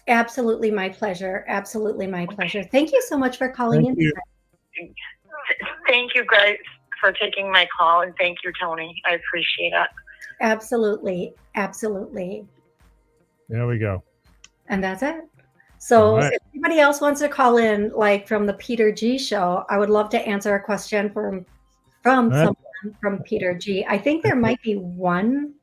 Absolutely my pleasure. Absolutely my pleasure. Thank you so much for calling in. Thank you guys for taking my call. And thank you, Toni. I appreciate it. Absolutely. Absolutely. There we go. And that's it. So right. If anybody else wants to call in, like from the Peter G show, I would love to answer a question from someone from Peter G. I think there might be one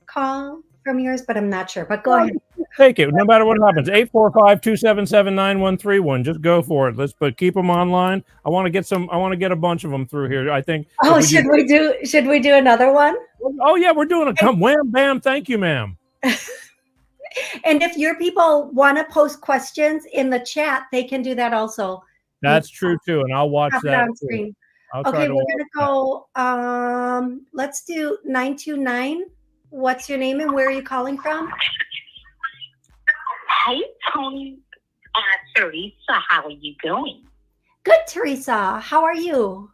call from yours, but I'm not sure. But go ahead. Take it, no matter what happens. 845-277-9131. Just go for it. But keep them online. I want to get a bunch of them through here. I think. Oh, should we do another one? Oh yeah, we're doing a come wham bam. Thank you, ma'am. And if your people want to post questions in the chat, they can do that also. That's true too, and I'll watch that on screen. Okay, we're gonna go. Let's do 929. What's your name and where are you calling from? Hey, Toni. Teresa, how are you doing? Good, Teresa. How are you?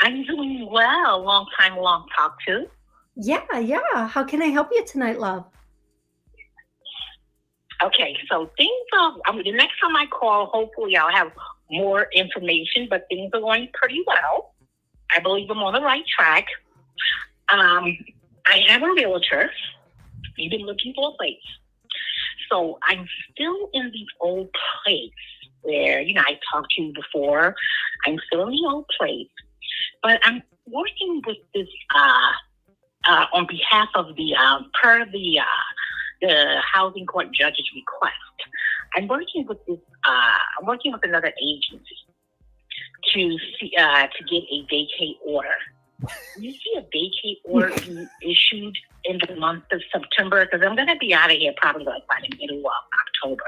I'm doing well. Long time, long talk to. Yeah. How can I help you tonight, love? Okay, so things the next time I call, hopefully I'll have more information, but things are going pretty well. I believe I'm on the right track. I have a realtor. You've been looking for a place. So I'm still in the old place where, I talked to you before. I'm still in the old place. But I'm working with this on behalf of the per the housing court judge's request. I'm working with another agency to get a vacate order. You see a vacate order being issued in the month of September? Because I'm going to be out of here probably like by the middle of October.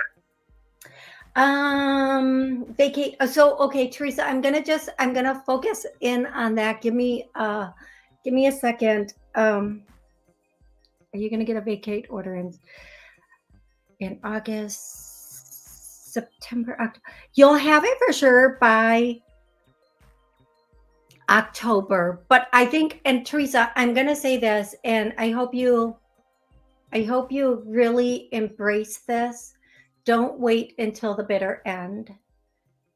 Vacate. So, okay, Teresa, I'm going to focus in on that. Give me a second. Are you going to get a vacate order in August, September, October? You'll have it for sure by October, but I think, and Teresa, I'm going to say this, and I hope you really embrace this. Don't wait until the bitter end.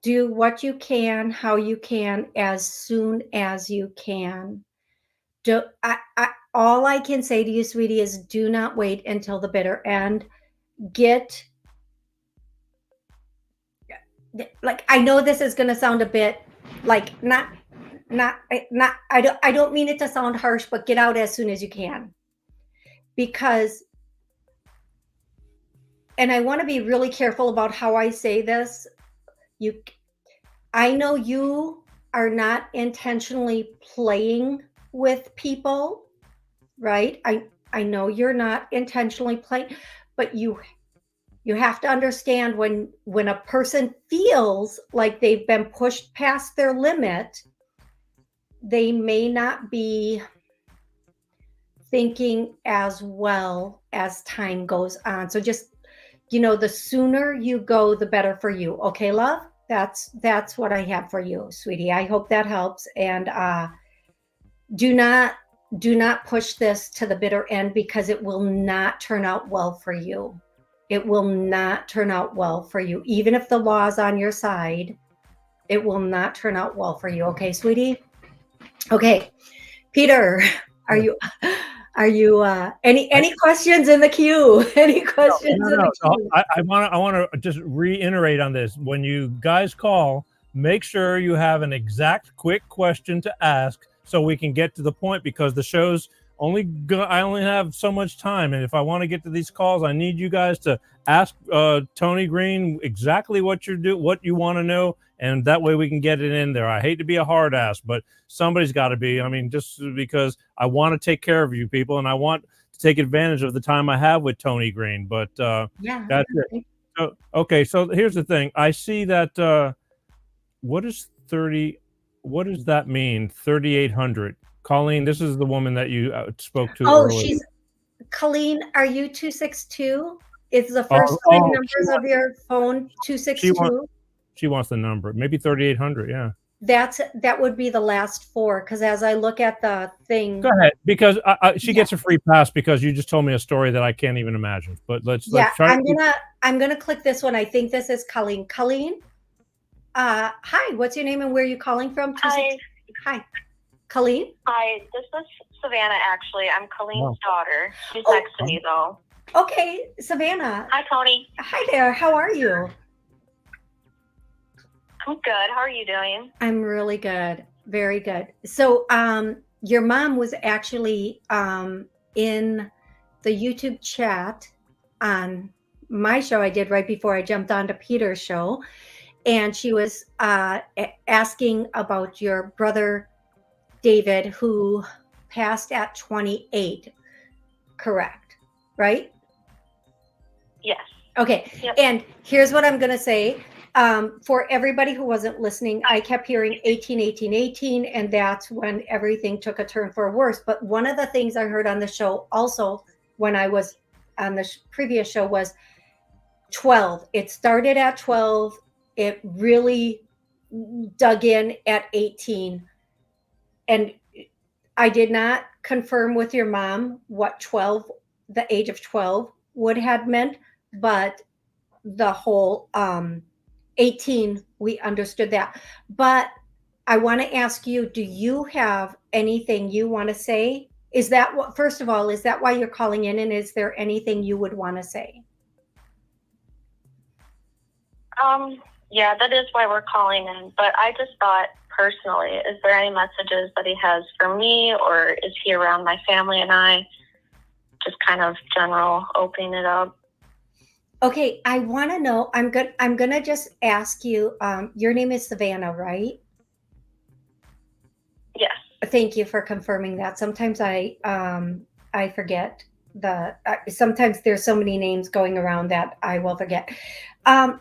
Do what you can, how you can, as soon as you can. All I can say to you, sweetie, is do not wait until the bitter end. I know this is going to sound a bit like I don't mean it to sound harsh, but get out as soon as you can. Because, and I want to be really careful about how I say this. I know you are not intentionally playing with people. right? I know you're not intentionally playing, but you have to understand when a person feels like they've been pushed past their limit, they may not be thinking as well as time goes on. So just, the sooner you go, the better for you. Okay, love? That's what I have for you, sweetie. I hope that helps. And do not push this to the bitter end, because it will not turn out well for you. It will not turn out well for you. Even if the law is on your side, it will not turn out well for you. Okay, sweetie? Okay. Peter, are you any questions in the queue? Any questions in the queue? I want to just reiterate on this. When you guys call, make sure you have an exact quick question to ask so we can get to the point, because the show's I only have so much time, and if I want to get to these calls, I need you guys to ask Toni Greene exactly what you want to know, and that way we can get it in there. I hate to be a hard ass, but somebody's got to be. I mean, just because I want to take care of you people, and I want to take advantage of the time I have with Toni Greene. But Yeah, that's it. So, okay, so here's the thing. I see that what does that mean? 3,800. Colleen, this is the woman that you spoke to earlier. She's Colleen. Are you 262? Is the first three numbers of your phone 262? She wants the number. Maybe 3,800. Yeah. That would be the last four, because as I look at the thing. Go ahead, because she gets a free pass because you just told me a story that I can't even imagine. But let's try. I'm gonna click this one. I think this is Colleen. Colleen, hi. What's your name and where are you calling from? Hi. Colleen. Hi. This is Savannah. Actually, I'm Colleen's daughter. She's next to me though. Okay, Savannah. Hi, Toni. Hi there. How are you? I'm good. How are you doing? I'm really good. Very good. So, your mom was actually in the YouTube chat on my show I did right before I jumped onto Peter's show, and she was asking about your brother David, who passed at 28. Correct, right? Yes. Okay. Yep. And here's what I'm going to say. For everybody who wasn't listening, I kept hearing 18, 18, 18, and that's when everything took a turn for worse. But one of the things I heard on the show also when I was on the previous show was 12. It started at 12. It really dug in at 18. And I did not confirm with your mom what the age of 12 would have meant, but the whole 18, we understood that. But I want to ask you, do you have anything you want to say? Is that what, first of all, is that why you're calling in? And is there anything you would want to say? Yeah, that is why we're calling in. But I just thought personally, is there any messages that he has for me, or is he around my family and I? Just kind of general, opening it up. Okay, I want to know. I'm gonna just ask you. Your name is Savannah, right? Yes. Thank you for confirming that. Sometimes I forget sometimes there's so many names going around that I will forget. Who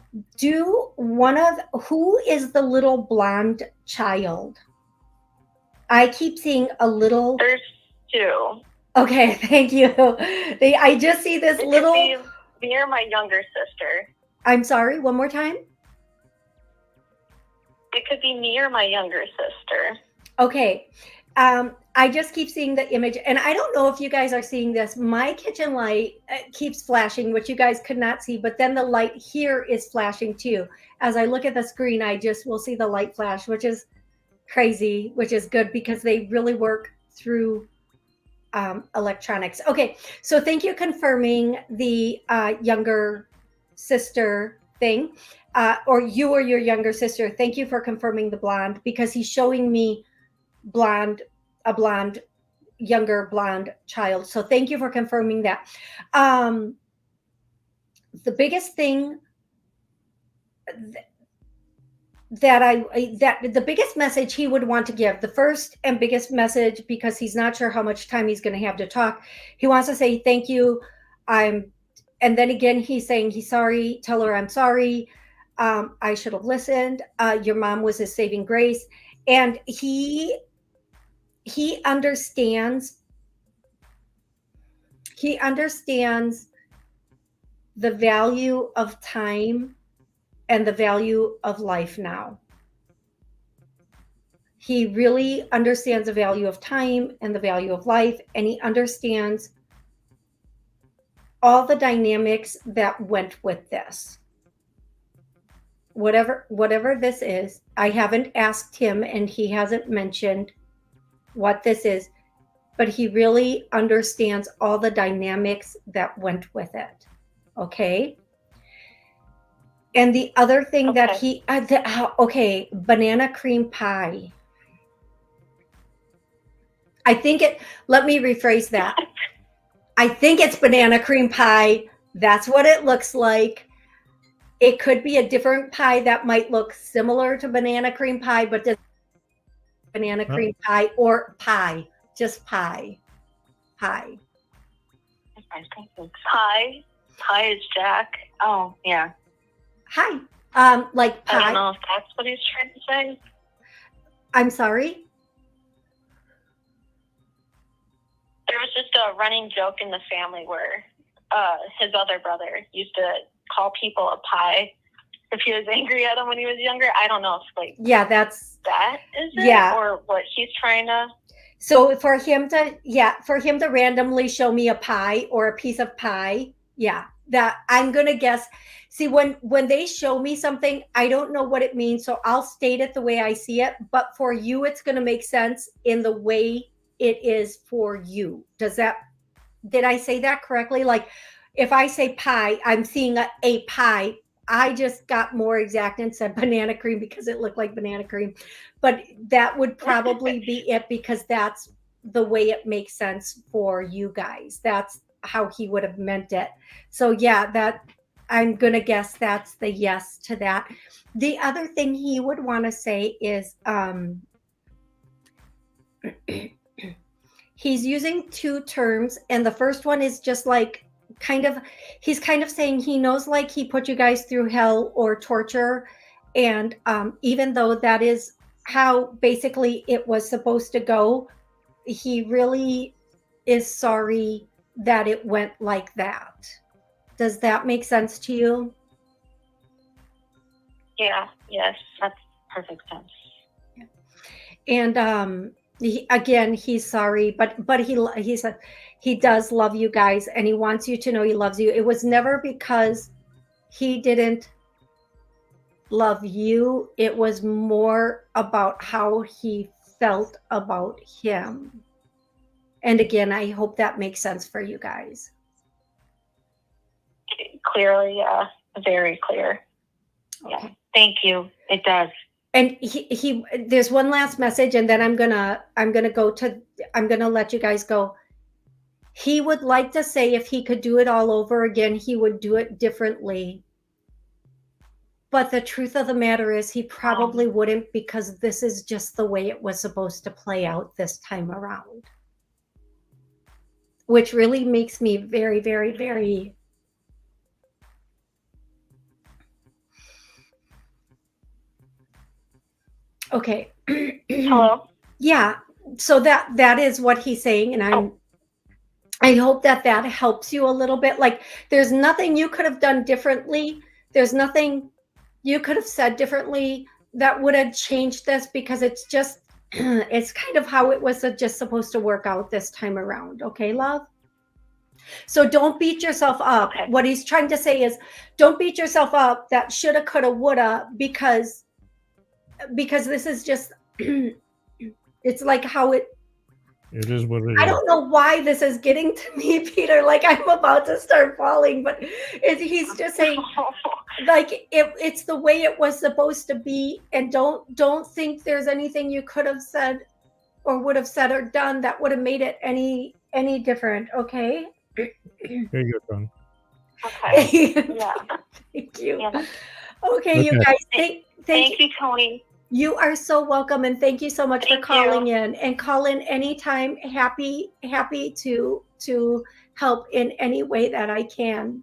is the little blonde child? I keep seeing a little. There's two. Okay, thank you. I just see this little. Could be near my younger sister. I'm sorry, one more time. It could be near my younger sister. Okay. I just keep seeing the image, and I don't know if you guys are seeing this. My kitchen light keeps flashing, which you guys could not see, but then the light here is flashing too. As I look at the screen, I just will see the light flash, which is crazy, which is good because they really work through electronics. Okay, so thank you confirming the younger sister thing, or you or your younger sister. Thank you for confirming the blonde, because he's showing me a younger blonde child. So thank you for confirming that. The biggest thing, that the biggest message he would want to give, the first and biggest message, because he's not sure how much time he's going to have to talk. He wants to say thank you. And then again, he's saying he's sorry. Tell her I'm sorry. I should have listened. Your mom was a saving grace, and he understands. He understands the value of time and the value of life now. He really understands the value of time and the value of life, and he understands all the dynamics that went with this. Whatever this is, I haven't asked him, and he hasn't mentioned what this is, but he really understands all the dynamics that went with it. Okay? And the other thing that he, banana cream pie. Let me rephrase that. I think it's banana cream pie. That's what it looks like. It could be a different pie that might look similar to banana cream pie, but does banana cream pie or pie, just pie. Pie. Pie is Jack. Oh, yeah. Hi. Like pie. I don't know if that's what he's trying to say. I'm sorry? There was just a running joke in the family where his other brother used to call people a pie if he was angry at him when he was younger. I don't know if that is it, or what he's trying to. So for him to randomly show me a pie or a piece of pie, that I'm gonna guess. See, when they show me something, I don't know what it means, so I'll state it the way I see it. But for you, it's gonna make sense in the way it is for you. Did I say that correctly? Like, if I say pie, I'm seeing a pie. I just got more exact and said banana cream because it looked like banana cream. But that would probably be it, because that's the way it makes sense for you guys. That's how he would have meant it. So that I'm going to guess that's the yes to that. The other thing he would want to say is he's using two terms, and the first one is just like he's kind of saying he knows, like, he put you guys through hell or torture, and even though that is how basically it was supposed to go, he really is sorry that it went like that. Does that make sense to you? Yeah, yes, that's perfect sense. And he's sorry, but he said he does love you guys, and he wants you to know he loves you. It was never because he didn't love you. It was more about how he felt about him. And again, I hope that makes sense for you guys. Clearly, yeah, very clear. Okay. Yeah, thank you. It does. And he there's one last message, and then I'm gonna let you guys go. He would like to say if he could do it all over again, he would do it differently. But the truth of the matter is he probably wouldn't, because this is just the way it was supposed to play out this time around. Which really makes me very, very, very okay. Hello? Yeah. So that is what he's saying, and I hope that helps you a little bit. Like, there's nothing you could have done differently. There's nothing you could have said differently that would have changed this, because it's just it's kind of how it was just supposed to work out this time around. Okay, love? So don't beat yourself up. Okay. What he's trying to say is, don't beat yourself up that shoulda, coulda, woulda, because this is just it's like how it is what it is. I don't know why this is getting to me, Peter. Like, I'm about to start falling, but he's just saying, like, it's the way it was supposed to be, and don't think there's anything you could have said or would have said or done that would have made it any different. Okay. Here you go, Toni. Okay. Yeah. Thank you. Okay, you guys, Thank you, Toni. You are so welcome, and thank you so much for calling in. And call in anytime. Happy to help in any way that I can.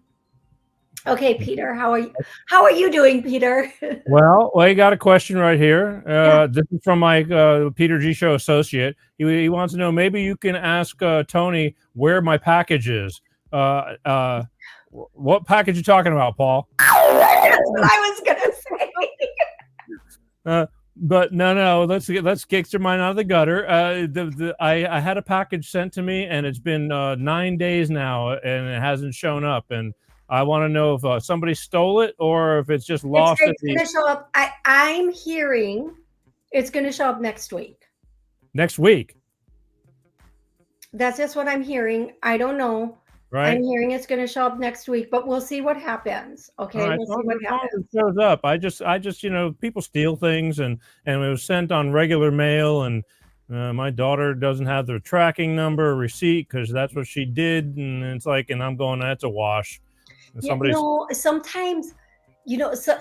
Okay, Peter, how are you doing, Peter? Well, I got a question right here. Yeah. This is from my Peter G Show associate. He wants to know, maybe you can ask Toni where my package is. What package you talking about, Paul? That's what I was gonna say. But no, let's get your mind out of the gutter. I had a package sent to me, and it's been 9 days now, and it hasn't shown up. And I want to know if somebody stole it or if it's just lost. It's going to show up. I'm hearing it's going to show up next week. Next week. That's just what I'm hearing. I don't know. Right. I'm hearing it's going to show up next week, but we'll see what happens. Okay, right. We'll see what happens. It shows up. I just people steal things, and it was sent on regular mail, and my daughter doesn't have the tracking number or receipt because that's what she did, and it's like, and I'm going, that's a wash. Sometimes,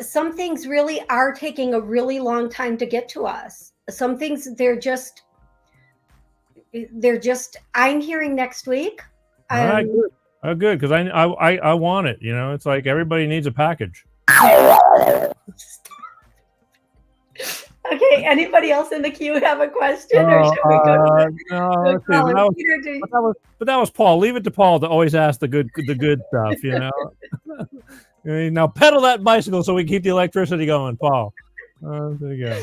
some things really are taking a really long time to get to us. Some things they're just. I'm hearing next week. All right, good. Oh, good, because I want it. It's like everybody needs a package. Okay. Anybody else in the queue have a question, or should we go to no? But that was Paul. Leave it to Paul to always ask the good stuff. Now pedal that bicycle so we keep the electricity going, Paul. There you go.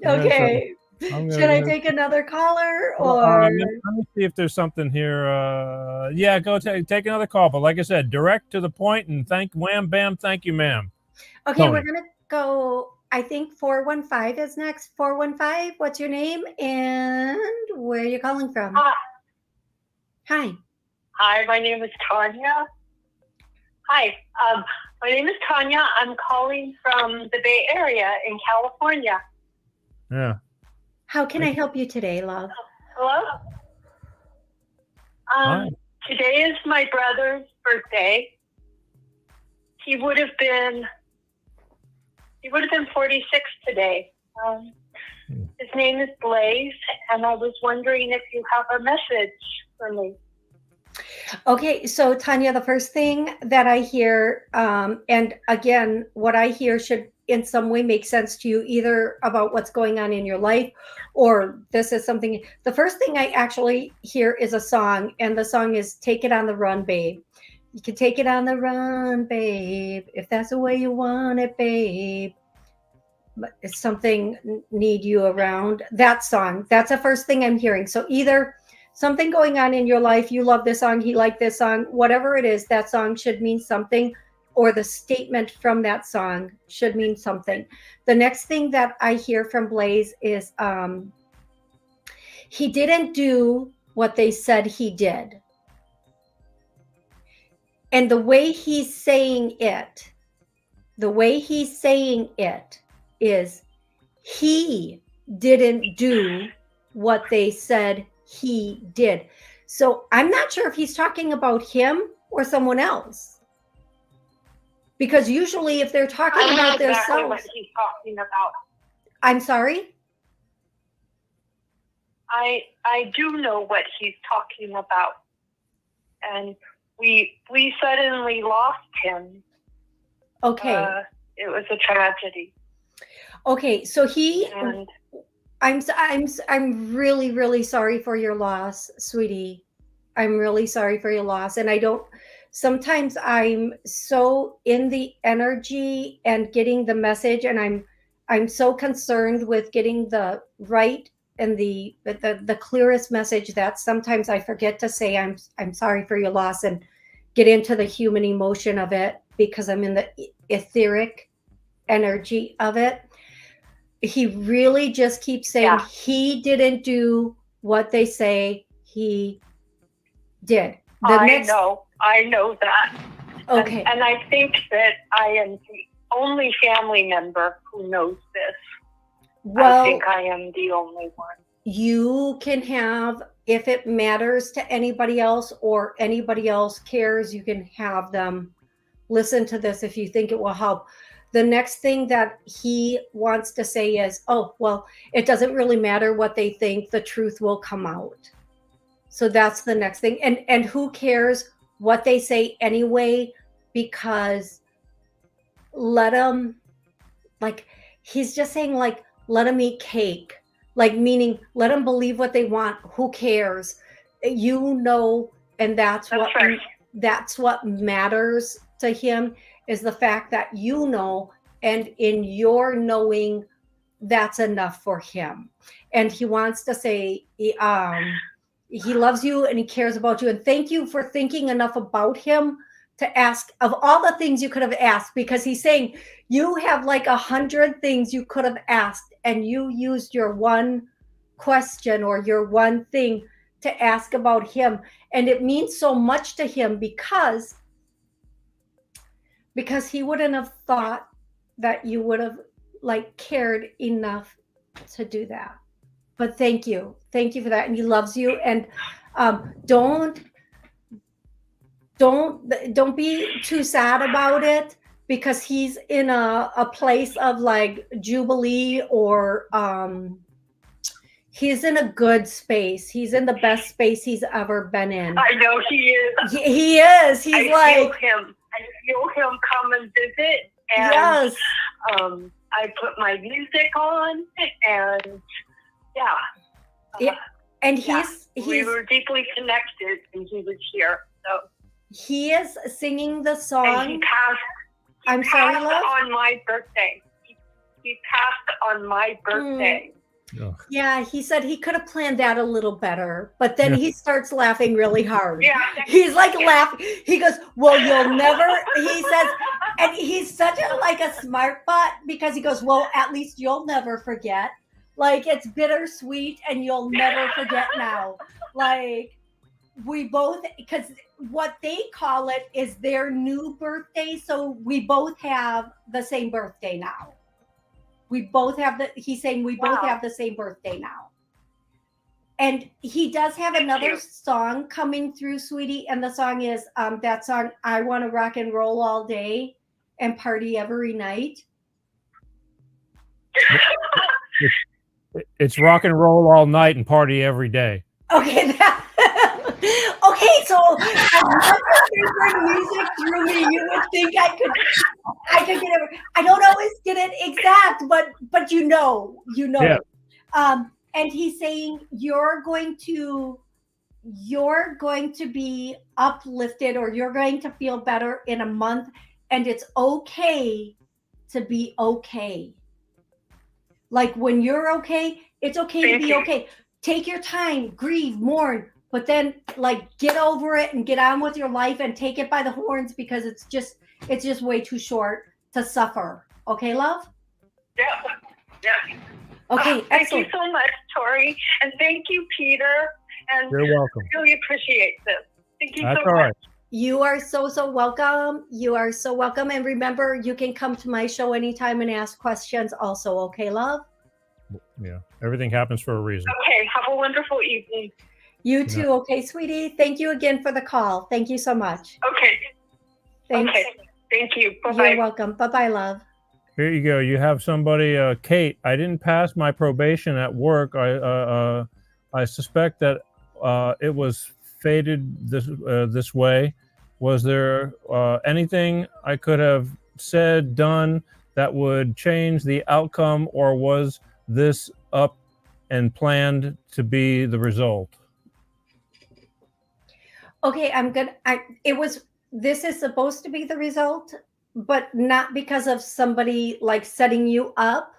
Okay. Should I take another caller, or let me see if there's something here. Yeah, go take another call. But like I said, direct to the point, and wham bam, thank you, ma'am. Okay, Toni. We're gonna go. I think 415 is next. 415. What's your name and where are you calling from? Hi. Hi, my name is Tanya. Hi, my name is Tanya. I'm calling from the Bay Area in California. Yeah. How can I help you today, love? Hello? Today is my brother's birthday. He would have been 46 today. His name is Blaze, and I was wondering if you have a message for me. Okay, so Tanya, the first thing that I hear, and again, what I hear should in some way make sense to you, either about what's going on in your life, or this is something. The first thing I actually hear is a song, and the song is "Take It on the Run, Babe." You can take it on the run, babe, if that's the way you want it, babe. But it's something need you around. That song, that's the first thing I'm hearing. So either something going on in your life, you love this song, he liked this song, whatever it is, that song should mean something, or the statement from that song should mean something. The next thing that I hear from Blaze is he didn't do what they said he did. And the way he's saying it is he didn't do what they said he did. So I'm not sure if he's talking about him or someone else. Because usually if they're talking about themselves. What he's talking about. I'm sorry? I do know what he's talking about. And we suddenly lost him. Okay. It was a tragedy. Okay, so I'm really, really sorry for your loss, sweetie. I'm really sorry for your loss. And sometimes I'm so in the energy and getting the message, and I'm so concerned with getting the right and the clearest message that sometimes I forget to say I'm sorry for your loss and get into the human emotion of it, because I'm in the etheric energy of it. He really just keeps saying he didn't do what they say he did. I know that. Okay. And I think that I am the only family member who knows this. Well, I think I am the only one. You can have, if it matters to anybody else or anybody else cares, you can have them listen to this if you think it will help. the next thing that he wants to say is, oh, well, it doesn't really matter what they think, the truth will come out. So that's the next thing. And who cares what they say anyway, because let them, like, he's just saying, like, let them eat cake, like, meaning let them believe what they want. Who cares? You know, and that's what matters to him, is the fact that you know, and in your knowing, that's enough for him. And he wants to say, he loves you and he cares about you. And thank you for thinking enough about him to ask, of all the things you could have asked, because he's saying you have like 100 things you could have asked, and you used your one question or your one thing to ask about him. And it means so much to him because he wouldn't have thought that you would have like cared enough to do that. But thank you for that. And he loves you. And don't be too sad about it, because he's in a place of like jubilee, or he's in a good space. He's in the best space he's ever been in. I know he is. He is. He's I feel him come and visit. And, yes. I put my music on, and and we were deeply connected, and he was here. So he is singing the song. And he passed. I'm sorry, love? On my birthday. He passed on my birthday. Yeah, he said he could have planned that a little better, but then he starts laughing really hard. Yeah. He's like laughing. He goes, well, you'll never, he says, and he's such a smart butt, because he goes, well, at least you'll never forget. Like, it's bittersweet and you'll never forget now. Like, we both, because what they call it is their new birthday. So we both have the same birthday now. We both have he's saying we both have the same birthday now. And he does have another song coming through, sweetie. And the song is that song, I Want to Rock and Roll All Day and Party Every Night. It's rock and roll all night and party every day. Okay. Okay, so bring music through me. You would think I could get it. I don't always get it exact, but you know. Yeah. And he's saying you're going to be uplifted, or you're going to feel better in a month, and it's okay to be okay. Like, when you're okay, it's okay to be okay. Take your time, grieve, mourn, but then like get over it and get on with your life and take it by the horns, because it's just way too short to suffer. Okay, love? Yeah. Okay, thank excellent. you so much, Tori. And thank you, Peter. And you're welcome. I really appreciate this. Thank you That's so all much. right. You are so welcome. You are so welcome. And remember, you can come to my show anytime and ask questions also. Okay, love? Yeah. Everything happens for a reason. Okay. Have a wonderful evening. You too. Yeah. Okay, sweetie. Thank you again for the call. Thank you so much. Okay. Thanks. Okay. Thank you. Bye-bye. You're welcome. Bye-bye, love. Here you go. You have somebody, Kate. I didn't pass my probation at work. I suspect that it was fated this way. Was there anything I could have said, done that would change the outcome, or was this up and planned to be the result? Okay, I'm good. This is supposed to be the result, but not because of somebody like setting you up.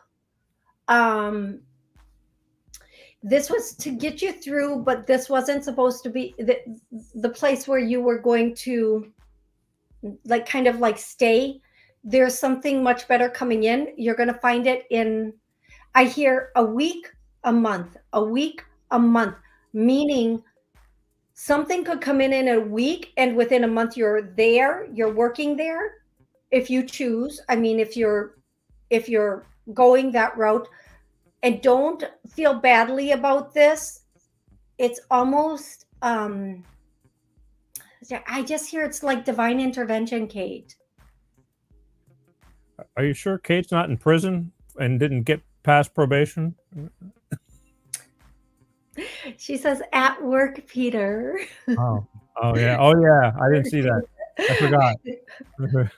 This was to get you through, but this wasn't supposed to be the place where you were going to like kind of like stay. There's something much better coming in. You're going to find it in, I hear, a week, a month, meaning something could come in a week, and within a month you're working there if you choose. I mean, if you're going that route. And don't feel badly about this. It's almost I just hear it's like divine intervention, Kate. Are you sure Kate's not in prison and didn't get past probation? She says at work, Peter. Oh, yeah. Oh, yeah. I didn't see that. I forgot. I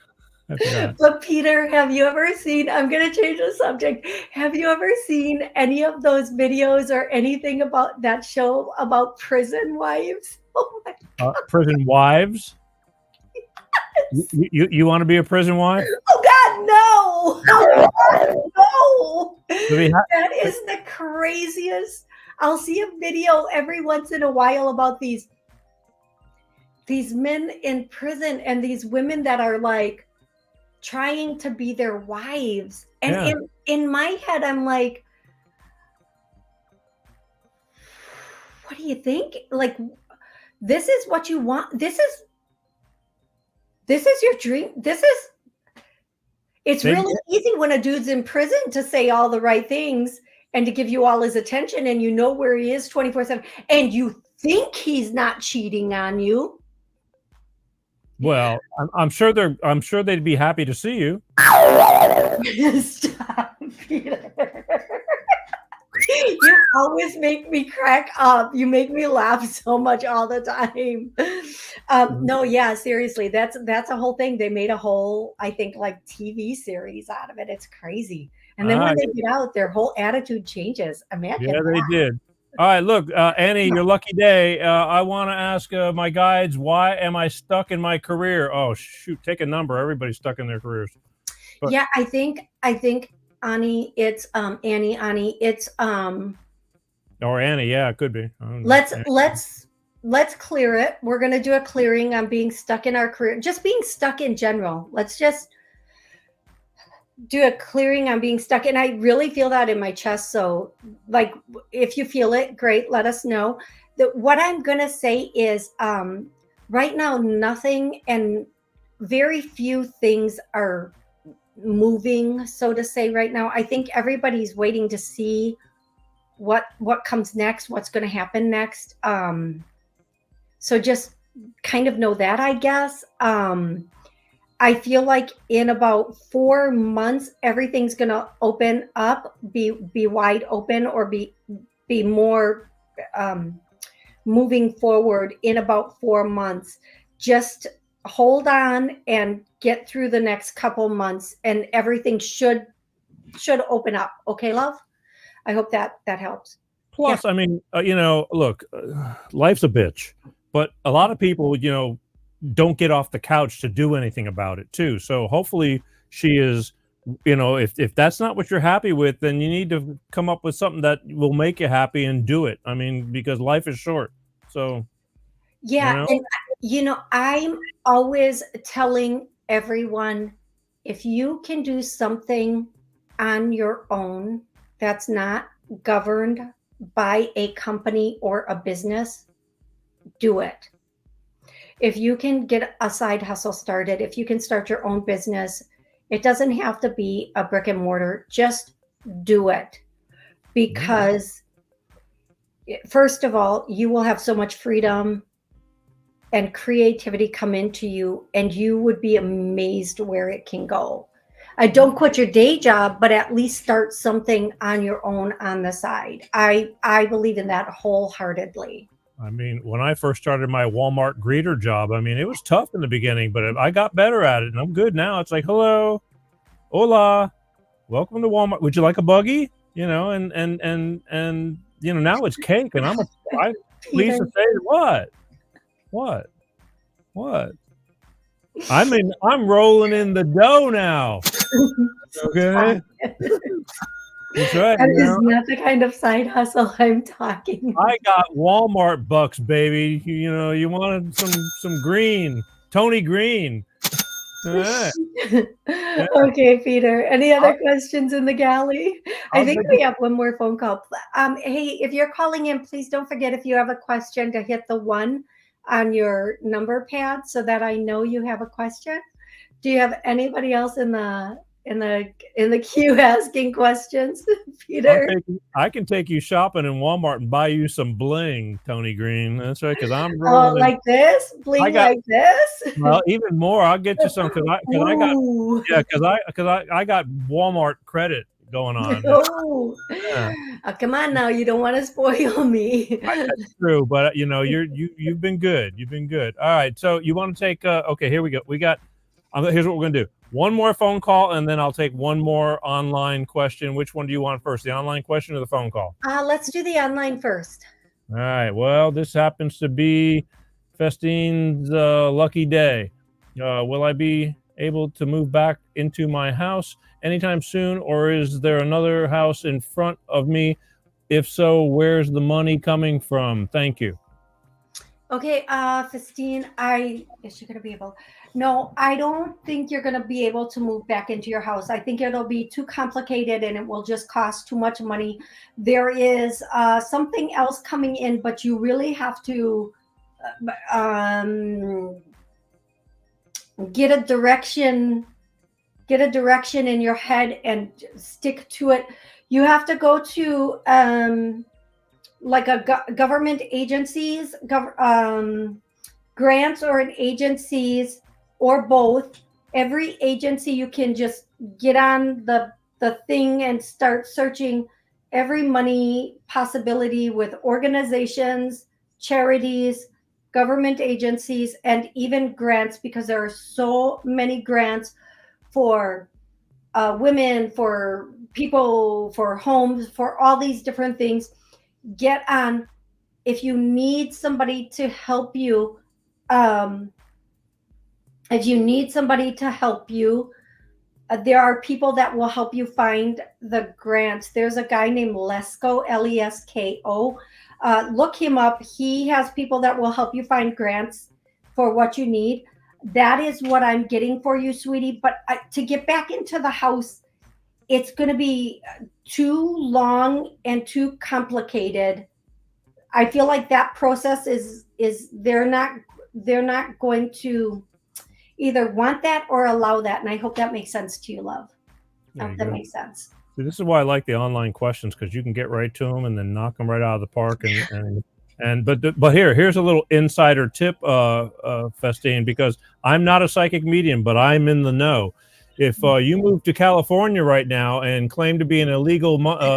forgot. But Peter, have you ever seen, I'm going to change the subject. Have you ever seen any of those videos or anything about that show about prison wives? Oh my God. Prison wives? You want to be a prison wife? Oh God, no. Oh, God, no. That is the craziest. I'll see a video every once in a while about these men in prison and these women that are like trying to be their wives. And in my head, I'm like, what do you think? Like, this is what you want. This is your dream. It's really easy when a dude's in prison to say all the right things and to give you all his attention, and you know where he is 24/7, and you think he's not cheating on you. Well, I'm sure they'd be happy to see you. Stop, Peter. You always make me crack up. You make me laugh so much all the time. No, yeah, seriously, that's a whole thing. They made a whole, I think, like TV series out of it. It's crazy. And then when they get out, their whole attitude changes. Imagine. Yeah, they did. All right, look, Annie, your lucky day. I want to ask my guides, why am I stuck in my career? Oh, shoot, take a number. Everybody's stuck in their careers. But yeah, I think Annie, it's Annie, it's or Annie, yeah, it could be. Let's clear it. We're going to do a clearing on being stuck in our career, just being stuck in general. Let's just do a clearing on being stuck. And I really feel that in my chest. So like, if you feel it, great, let us know. What I'm going to say is right now, nothing and very few things are moving, so to say, right now. I think everybody's waiting to see what comes next, what's going to happen next. So just kind of know that, I guess. I feel like in about 4 months, everything's going to open up, be wide open, or be more moving forward in about 4 months. Just hold on and get through the next couple months, and everything should open up. Okay, love? I hope that helps. Plus, yeah. I mean, look, life's a bitch, but a lot of people, don't get off the couch to do anything about it too. So hopefully she is, if that's not what you're happy with, then you need to come up with something that will make you happy and do it. I mean, because life is short. So yeah. And I'm always telling everyone, if you can do something on your own that's not governed by a company or a business, do it. If you can get a side hustle started, if you can start your own business, it doesn't have to be a brick and mortar. Just do it. Because first of all, you will have so much freedom and creativity come into you, and you would be amazed where it can go. Don't quit your day job, but at least start something on your own on the side. I believe in that wholeheartedly. I mean, when I first started my Walmart greeter job, I mean, it was tough in the beginning, but I got better at it, and I'm good now. It's like, hello, hola, welcome to Walmart. Would you like a buggy? Now it's cake, and I'm pleased to say what? I'm rolling in the dough now. Okay. That's right. That is not the kind of side hustle I'm talking about. I got Walmart bucks, baby. You wanted some Greene, Toni Greene. All right. Yeah. Okay, Peter. Any other questions in the galley? I think we have one more phone call. Hey, if you're calling in, please don't forget, if you have a question, to hit the 1 on your number pad so that I know you have a question. Do you have anybody else in the in the queue asking questions, Peter. I can take you shopping in Walmart and buy you some bling, Toni Greene. That's right, because I'm Oh, rolling. like this? Bling like this? Well, even more. I'll get you some because I got Walmart credit going on. Oh, Yeah. come on now! You don't want to spoil me. That's true, but you've been good. You've been good. All right, so you want to take? Okay, here we go. We got. Here's what we're gonna do. One more phone call, and then I'll take one more online question. Which one do you want first? The online question or the phone call? Let's do the online first. All right. Well, this happens to be Festine's lucky day. Will I be able to move back into my house anytime soon, or is there another house in front of me? If so, where's the money coming from? Thank you. Okay, Festine, is she gonna be able? No, I don't think you're gonna be able to move back into your house. I think it'll be too complicated and it will just cost too much money. There is something else coming in, but you really have to get a direction in your head and stick to it. You have to go to like a government agencies, grants or an agencies or both. Every agency, you can just get on the thing and start searching every money possibility with organizations, charities, government agencies, and even grants, because there are so many grants for women, for people, for homes, for all these different things. Get on. If you need somebody to help you, there are people that will help you find the grants. There's a guy named Lesko, Lesko. Look him up. He has people that will help you find grants for what you need. That is what I'm getting for you, sweetie. But to get back into the house, it's going to be too long and too complicated. I feel like that process is they're not going to either want that or allow that. And I hope that makes sense to you, love. I hope that makes sense. See, this is why I like the online questions, because you can get right to them and then knock them right out of the park. But here's a little insider tip, Festine, because I'm not a psychic medium, but I'm in the know. If you move to California right now and claim to be an illegal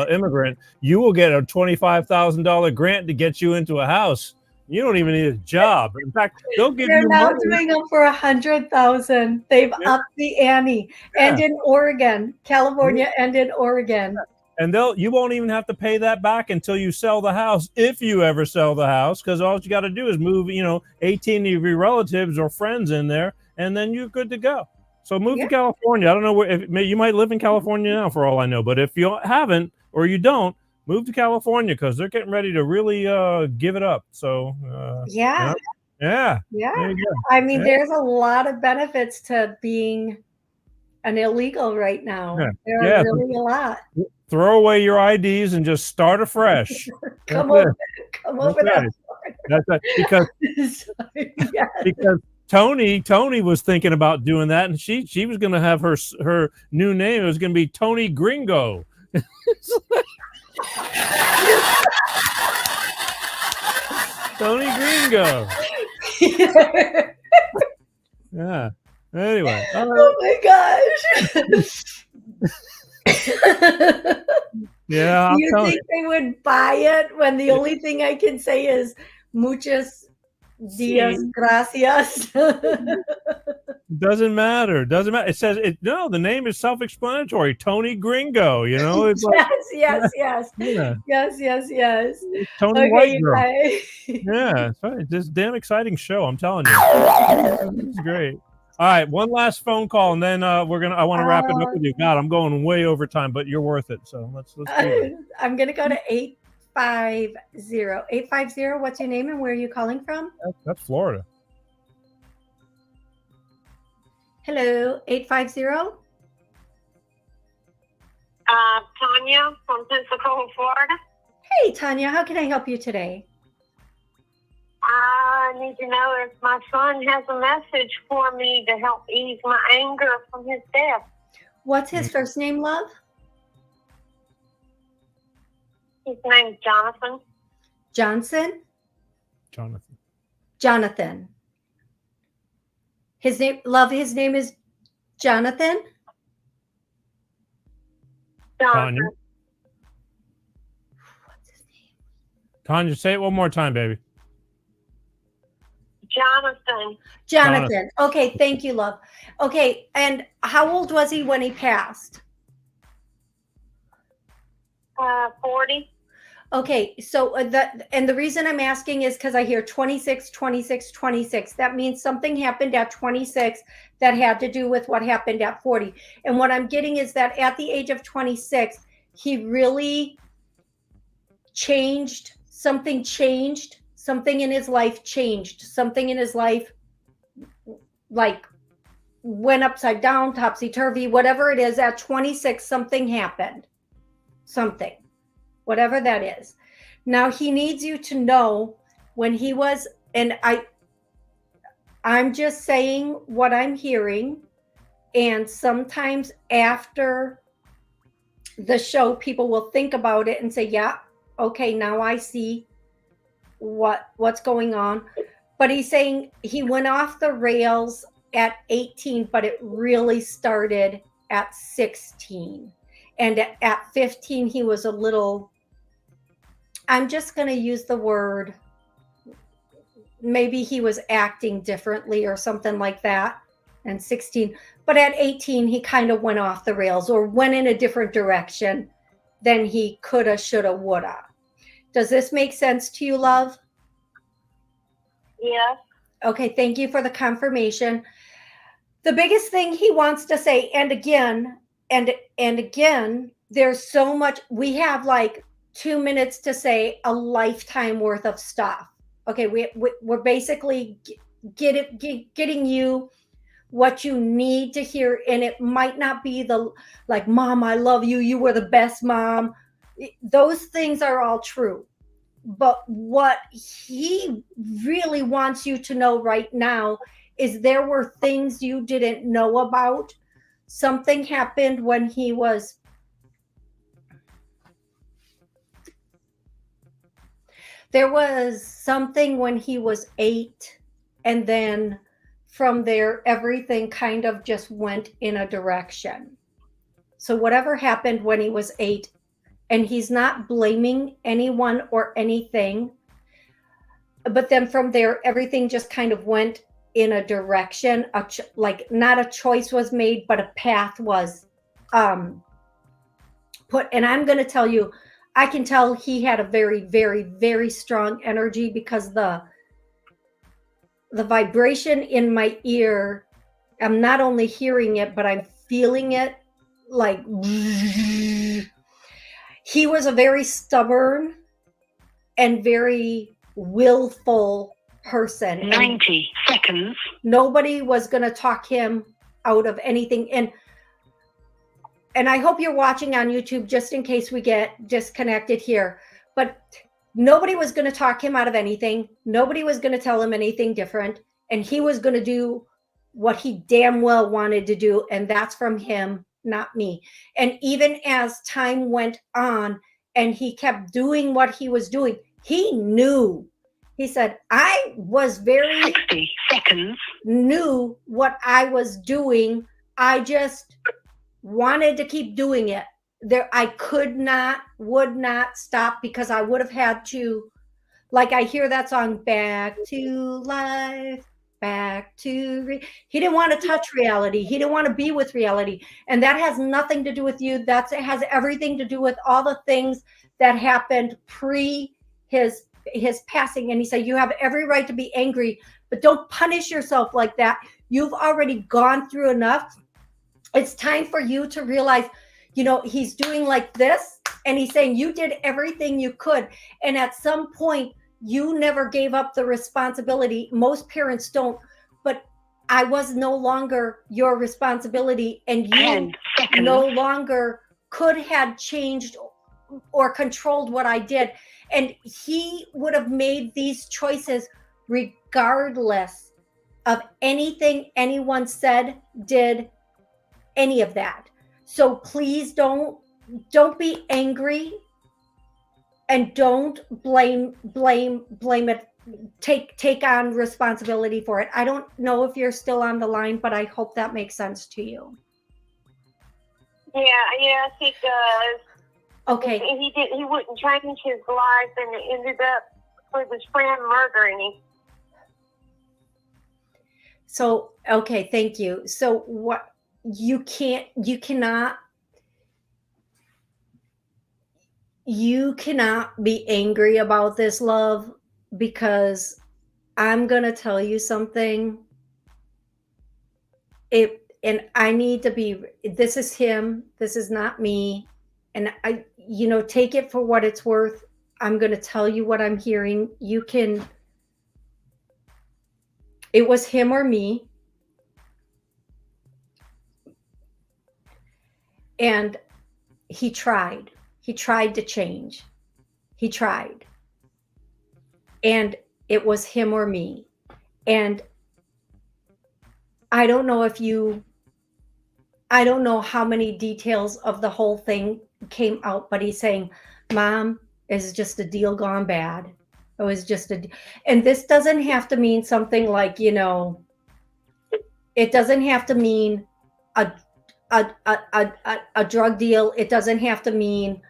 immigrant, you will get a $25,000 grant to get you into a house. You don't even need a job. In fact, they'll give you now money. Doing them for $100,000. They've upped the ante, and in Oregon, California, and in Oregon. And you won't even have to pay that back until you sell the house, if you ever sell the house, because all you got to do is move, 18 of your relatives or friends in there, and then you're good to go. So move to California. I don't know where you might live in California now, for all I know. But if you haven't or you don't, move to California, because they're getting ready to really give it up. So yeah. I mean, there's a lot of benefits to being an illegal right now. There are really a lot. Throw away your IDs and just start afresh. come over that. That's right. Because Toni was thinking about doing that, and she was going to have her new name. It was going to be Toni Gringo. Toni Gringo. Yeah. Anyway. Oh my gosh. Yeah. Do you think they would buy it when the only thing I can say is muchas dias gracias? Doesn't matter. It says no. The name is self-explanatory. Toni Gringo. It's yes. Yeah. Yes. Toni White Girl. Yeah, it's right. This damn exciting show. I'm telling you, it's great. All right, one last phone call, and then I want to wrap it up with you. God, I'm going way over time, but you're worth it. So let's do it. I'm gonna go to 850. 850. What's your name and where are you calling from? That's Florida. Hello, 850. Tanya from Pensacola, Florida. Hey, Tanya, how can I help you today? I need to know if my son has a message for me to help ease my anger from his death. What's his first name, love? His name's Jonathan. Johnson? Jonathan. Jonathan. His name, love, his name is Jonathan? Tanya. Jonathan. What's his name? Tanya, say it one more time, baby. Jonathan. Jonathan. Okay, thank you, love. Okay, and how old was he when he passed? 40. Okay, so the reason I'm asking is because I hear 26, 26, 26. That means something happened at 26 that had to do with what happened at 40. And what I'm getting is that at the age of 26, he really changed, something in his life changed, something in his life like went upside down, topsy-turvy, whatever it is. At 26, something happened, something. Whatever that is. Now he needs you to know when he was, and I'm just saying what I'm hearing. And sometimes after the show, people will think about it and say, yeah, okay, now I see what's going on. But he's saying he went off the rails at 18, but it really started at 16. And at 15, he was a little, I'm just going to use the word, maybe he was acting differently or something like that. And 16, but at 18, he kind of went off the rails or went in a different direction than he coulda, shoulda, woulda. Does this make sense to you, love? Yes. Okay, thank you for the confirmation. The biggest thing he wants to say, and again, there's so much, we have like 2 minutes to say a lifetime worth of stuff. Okay, we're basically getting you what you need to hear, and it might not be the like, Mom, I love you, you were the best mom. Those things are all true. But what he really wants you to know right now is there were things you didn't know about. Something happened when he was, there was something when he was 8, and then from there, everything kind of just went in a direction. So whatever happened when he was 8, and he's not blaming anyone or anything, but then from there, everything just kind of went in a direction, like not a choice was made, but a path was put. And I'm going to tell you, I can tell he had a very, very, very strong energy, because the vibration in my ear, I'm not only hearing it, but I'm feeling it like, he was a very stubborn and very willful person. 90 seconds. Nobody was going to talk him out of anything. And I hope you're watching on YouTube, just in case we get disconnected here. But nobody was going to talk him out of anything. Nobody was going to tell him anything different. And he was going to do what he damn well wanted to do. And that's from him, not me. And even as time went on and he kept doing what he was doing, he knew. He said, I was very 60 seconds. Knew what I was doing. I just wanted to keep doing it. There, I would not stop, because I would have had to, like, I hear that song, Back to Life, Back to, he didn't want to touch reality. He didn't want to be with reality. And that has nothing to do with you. It has everything to do with all the things that happened pre his passing. And he said, you have every right to be angry, but don't punish yourself like that. You've already gone through enough. It's time for you to realize, he's doing like this, and he's saying you did everything you could. And at some point, you never gave up the responsibility. Most parents don't, but I was no longer your responsibility, and you no longer could have changed or controlled what I did. And he would have made these choices regardless of anything anyone said, did, any of that. So please don't be angry, and don't blame it. Take on responsibility for it. I don't know if you're still on the line, but I hope that makes sense to you. Yes, he does. Okay. He wouldn't change his life, and it ended up with his friend murdering him. So, okay, thank you. So what you cannot be angry about this, love, because I'm going to tell you something. And I need to be, this is him, this is not me. And I, take it for what it's worth. I'm going to tell you what I'm hearing. It was him or me. And he tried to change. He tried. And it was him or me. And I don't know how many details of the whole thing came out, but he's saying, Mom, is just a deal gone bad. It was just and this doesn't have to mean something like, it doesn't have to mean a drug deal. It doesn't have to mean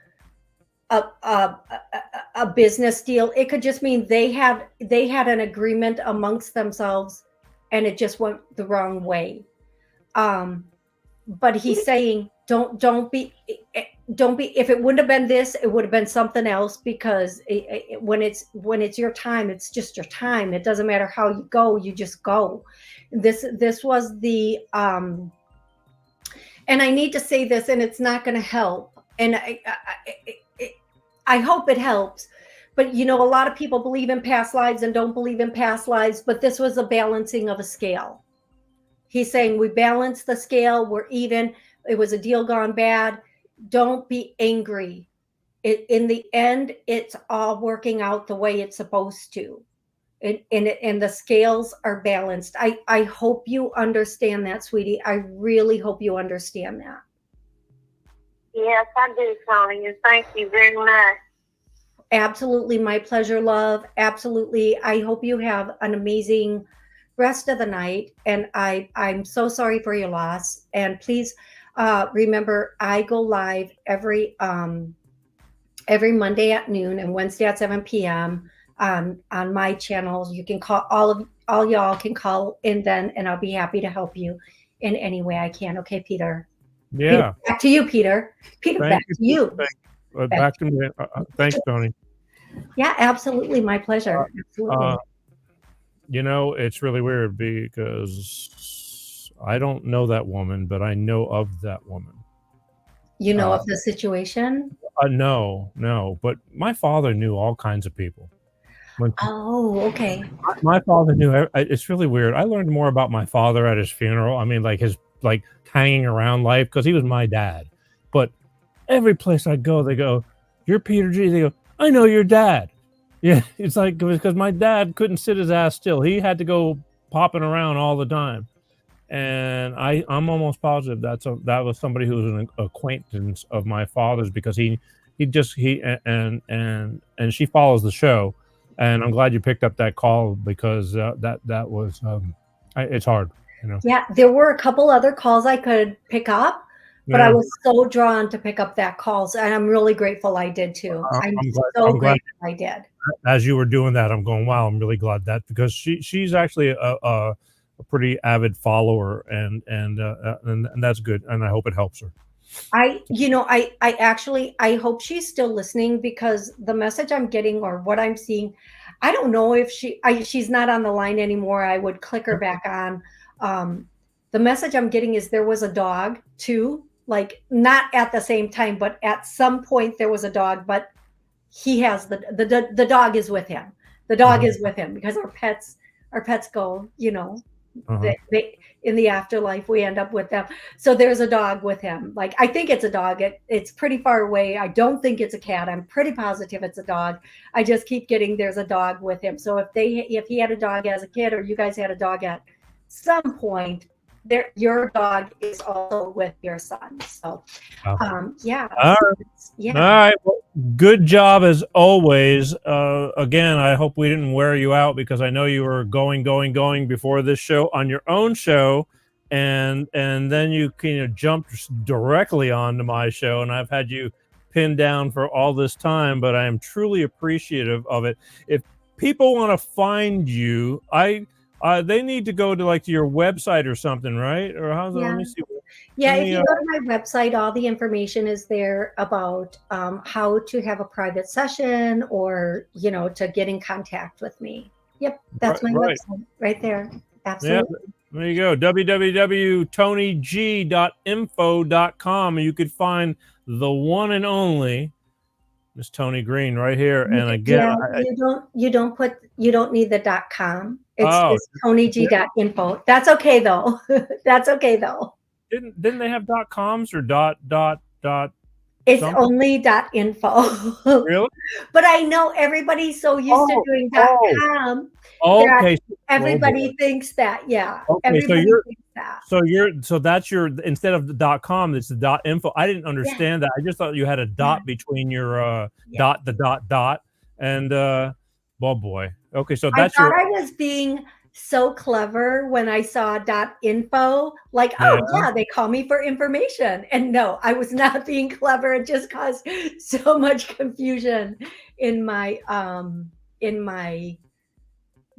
a business deal. It could just mean they had an agreement amongst themselves and it just went the wrong way. But he's saying, don't be, if it wouldn't have been this, it would have been something else, because when it's your time, it's just your time. It doesn't matter how you go, you just go. This was the, and I need to say this, and it's not going to help. And I hope it helps. But, a lot of people believe in past lives and don't believe in past lives, but this was a balancing of a scale. He's saying we balanced the scale. We're even. It was a deal gone bad. Don't be angry. In the end, it's all working out the way it's supposed to. And the scales are balanced. I hope you understand that, sweetie. I really hope you understand that. Yes, I do, Toni. And thank you very much. Absolutely. My pleasure, love. Absolutely. I hope you have an amazing rest of the night. And I'm so sorry for your loss. And please remember, I go live every Monday at noon and Wednesday at 7 p.m. on my channels. You can call, all y'all can call in then, and I'll be happy to help you in any way I can. Okay, Peter? Yeah. Peter, back to you, Peter. Peter, back to you. Back to me. Thanks, Toni. Yeah, absolutely. My pleasure. Absolutely. It's really weird because I don't know that woman, but I know of that woman. You know of the situation? No. But my father knew all kinds of people. Oh, okay. My father knew. It's really weird. I learned more about my father at his funeral. I mean, like his hanging around life, because he was my dad. But every place I go, they go, "You're Peter G." They go, "I know your dad." Yeah, it's like, because my dad couldn't sit his ass still. He had to go popping around all the time. And I'm almost positive that was somebody who was an acquaintance of my father's, because he and she follows the show. And I'm glad you picked up that call, because that was it's hard, Yeah, there were a couple other calls I could pick up, but I was so drawn to pick up that call, and I'm really grateful I did too. I'm so grateful I did. As you were doing that, I'm going, wow, I'm really glad that, because she's actually a pretty avid follower, and that's good, and I hope it helps her. I hope she's still listening, because the message I'm getting, or what I'm seeing, I don't know if she's not on the line anymore. I would click her back on. The message I'm getting is there was a dog too, like not at the same time, but at some point there was a dog, but he has the dog is with him. The dog is with him, because our pets go, they in the afterlife, we end up with them. So there's a dog with him. Like, I think it's a dog. It's pretty far away. I don't think it's a cat. I'm pretty positive it's a dog. I just keep getting there's a dog with him. So if he had a dog as a kid, or you guys had a dog at some point, your dog is also with your son. So, yeah. All right. Yeah. All right. Well, good job as always. Again, I hope we didn't wear you out because I know you were going before this show on your own show, and then you kind of jumped directly onto my show, and I've had you pinned down for all this time. But I am truly appreciative of it. If people want to find you, they need to go to to your website or something, right? Or how's it? Yeah. Let me see. Yeah, if you go to my website, all the information is there about how to have a private session or, to get in contact with me. Yep, that's my website right there. Absolutely. Yeah, there you go. www.tonig.info.com. You could find the one and only Miss Toni Greene right here. And again, you don't need the .com. It's tonig.info. That's okay though. That's okay though. Didn't they have .coms or dot? It's something? Only .info. Really? But I know everybody's so used to doing .com. Okay. Everybody thinks that. Yeah. Okay. Everybody thinks that. So that's your, instead of the .com, it's the .info. I didn't understand that. I just thought you had a dot between your dot and well, boy. Okay. So that's I was being so clever when I saw .info, like, they call me for information. And no, I was not being clever. It just caused so much confusion in my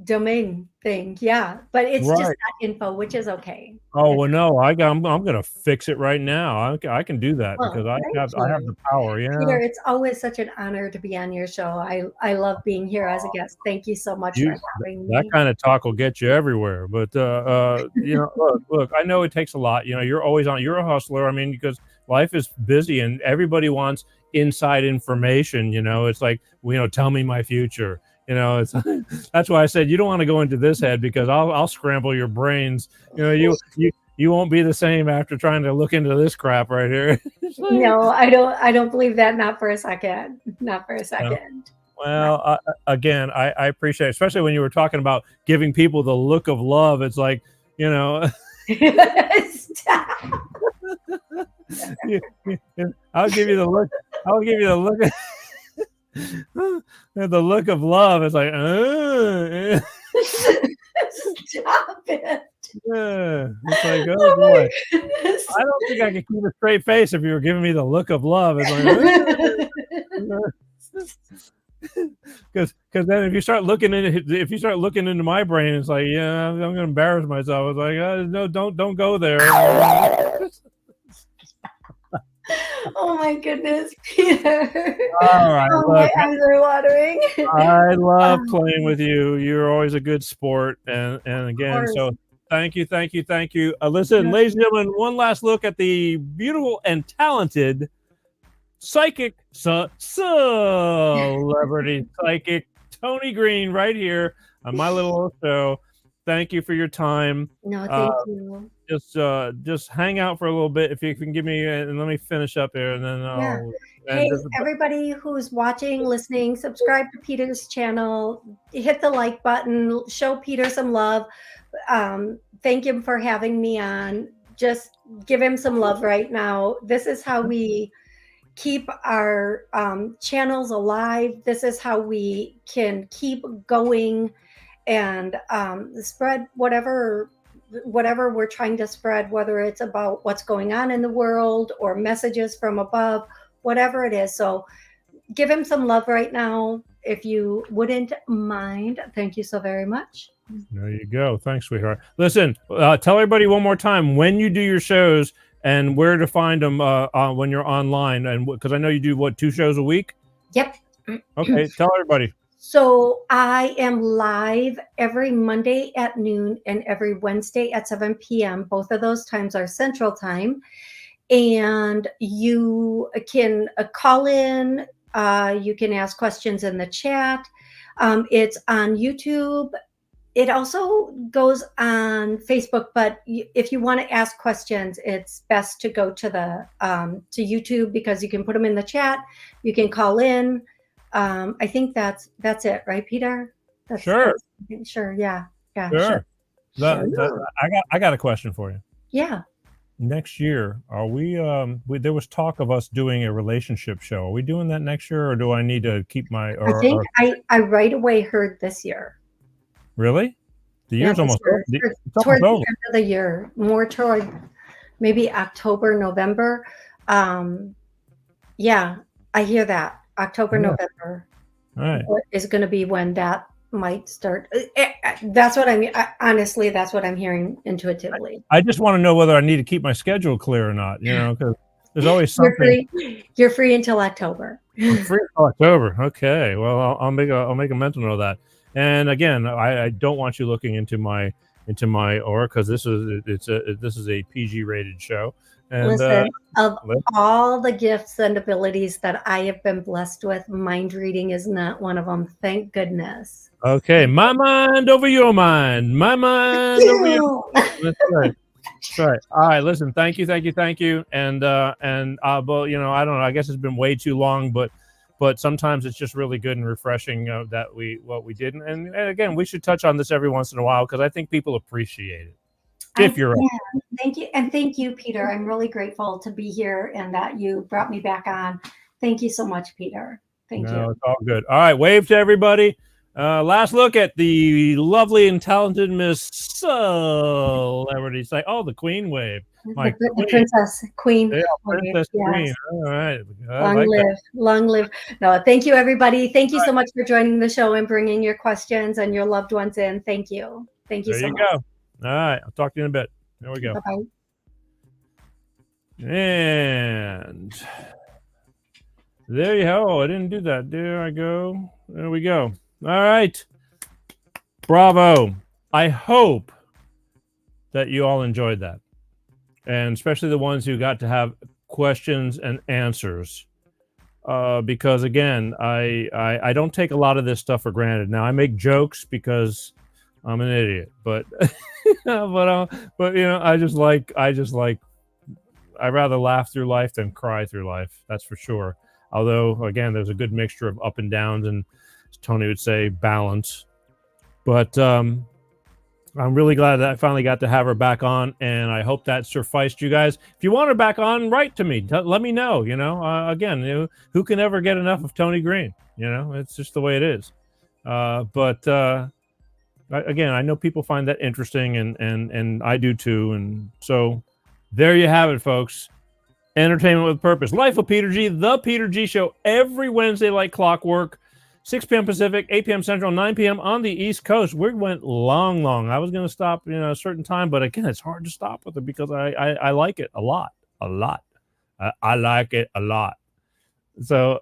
domain thing. Yeah, but it's just .info, which is okay. Oh, well, no, I'm gonna fix it right now. I can do that because I have the power. Yeah, Peter, it's always such an honor to be on your show. I love being here as a guest. Thank you so much for having me. That kind of talk will get you everywhere. But look, I know it takes a lot. You're always on. You're a hustler. I mean, because life is busy and everybody wants inside information. It's like, tell me my future. It's that's why I said you don't want to go into this head because I'll scramble your brains. You won't be the same after trying to look into this crap right here. No, I don't believe that. Not for a second. Not for a second. Well, again, I appreciate it, especially when you were talking about giving people the look of love. It's like, Stop. I'll give you the look. I'll give you the look. The look of love is like, stop it. Yeah, it's like, oh boy, I don't think I could keep a straight face if you were giving me the look of love. It's like, because then if you start looking into my brain, it's like, yeah, I'm gonna embarrass myself. It's like, no, don't go there. Oh my goodness, Peter. All right. My eyes are watering. I love playing with you. You're always a good sport. And again, so thank you. Listen, ladies and gentlemen, one last look at the beautiful and talented psychic celebrity psychic Toni Greene right here on my little show. Thank you for your time. No, thank you. Just hang out for a little bit if you can give me, and let me finish up here, and then Hey, everybody who's watching, listening, subscribe to Peter's channel, hit the like button, show Peter some love. Thank him for having me on. Just give him some love right now. This is how we keep our channels alive. This is how we can keep going and spread whatever we're trying to spread, whether it's about what's going on in the world or messages from above, whatever it is. So give him some love right now, if you wouldn't mind. Thank you so very much. There you go. Thanks, sweetheart. Listen, tell everybody one more time when you do your shows and where to find them when you're online, and because I know you do 2 shows a week. Yep. Okay, tell everybody. So I am live every Monday at noon and every Wednesday at 7 p.m. Both of those times are Central Time. And you can call in. You can ask questions in the chat. It's on YouTube. It also goes on Facebook. But if you want to ask questions, it's best to go to the to YouTube because you can put them in the chat. You can call in. I think that's it, right, Peter? Sure. Sure. Yeah. Sure. I got a question for you. Yeah. Next year, are we, there was talk of us doing a relationship show. Are we doing that next year, or do I need to keep my, I think I right away heard this year. Really? The year's almost over. It's Toward almost the over. end of the year, more toward maybe October, November. Yeah, I hear that. October, Yeah. November All right. is going to be when that might start. That's what I mean. Honestly, that's what I'm hearing intuitively. I just want to know whether I need to keep my schedule clear or not, because there's always something. You're free until October. I'm free until October. Okay. Well, I'll make a mental note of that. And again, I don't want you looking into my aura, because this is a PG rated show. And Listen, of all the gifts and abilities that I have been blessed with, mind reading is not one of them. Thank goodness. Okay, my mind over your mind. My mind over your mind. That's right. That's right. All right. Listen, thank you. And well, I don't know. I guess it's been way too long, but sometimes it's just really good and refreshing that what we did. And again, we should touch on this every once in a while, because I think people appreciate it. If you're right. Thank you. And thank you, Peter. I'm really grateful to be here and that you brought me back on. Thank you so much, Peter. Thank you. It's all good. All right. Wave to everybody. Last look at the lovely and talented Miss Celebrity. Say, oh, the Queen wave. The Princess Queen. Yeah, Princess Queen. All right. Long live. No, thank you, everybody. Thank you so much for joining the show and bringing your questions and your loved ones in. Thank you. Thank you so much. There you go. All right. I'll talk to you in a bit. There we go. Bye-bye. And there you go. Oh, I didn't do that. There I go. There we go. All right. Bravo. I hope that you all enjoyed that. And especially the ones who got to have questions and answers. Because again, I don't take a lot of this stuff for granted. Now I make jokes because I'm an idiot, but I rather laugh through life than cry through life. That's for sure. Although again, there's a good mixture of up and downs, and as Toni would say, balance. But I'm really glad that I finally got to have her back on, and I hope that sufficed you guys. If you want her back on, write to me. Let me know. Again, who can ever get enough of Toni Greene? It's just the way it is. Again, I know people find that interesting, and I do too. And so there you have it, folks. Entertainment with purpose. Life with Peter G. The Peter G Show every Wednesday like clockwork. 6 p.m. Pacific, 8 p.m. Central, 9 p.m. on the East Coast. We went long. I was going to stop, a certain time, but again, it's hard to stop with it because I like it a lot. I like it a lot. So,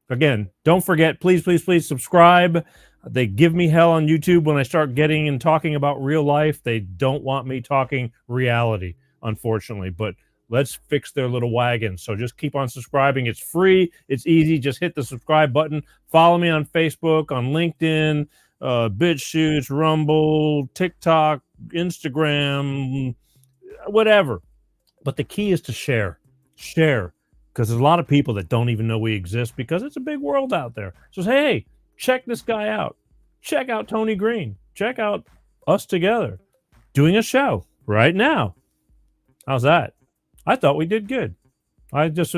again, don't forget, please subscribe. They give me hell on YouTube when I start getting and talking about real life. They don't want me talking reality, unfortunately, but let's fix their little wagon. So just keep on subscribing. It's free. It's easy. Just hit the subscribe button. Follow me on Facebook, on LinkedIn, BitChute, Rumble, TikTok, Instagram, whatever. But the key is to share. Share. Because there's a lot of people that don't even know we exist because it's a big world out there. So hey, check this guy out. Check out Toni Greene. Check out us together doing a show right now. How's that? I thought we did good. I just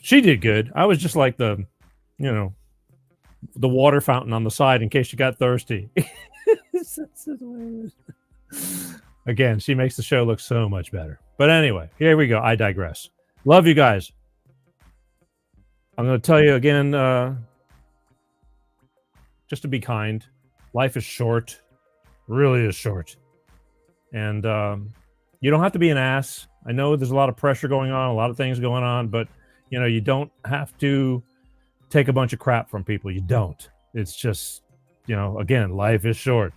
she did good. I was just like the water fountain on the side in case you got thirsty. Again, she makes the show look so much better. But anyway, here we go. I digress. Love you guys. I'm going to tell you again, just to be kind. Life is short. Really is short. And you don't have to be an ass. I know there's a lot of pressure going on, a lot of things going on, but you don't have to take a bunch of crap from people. You don't. It's just, again, life is short.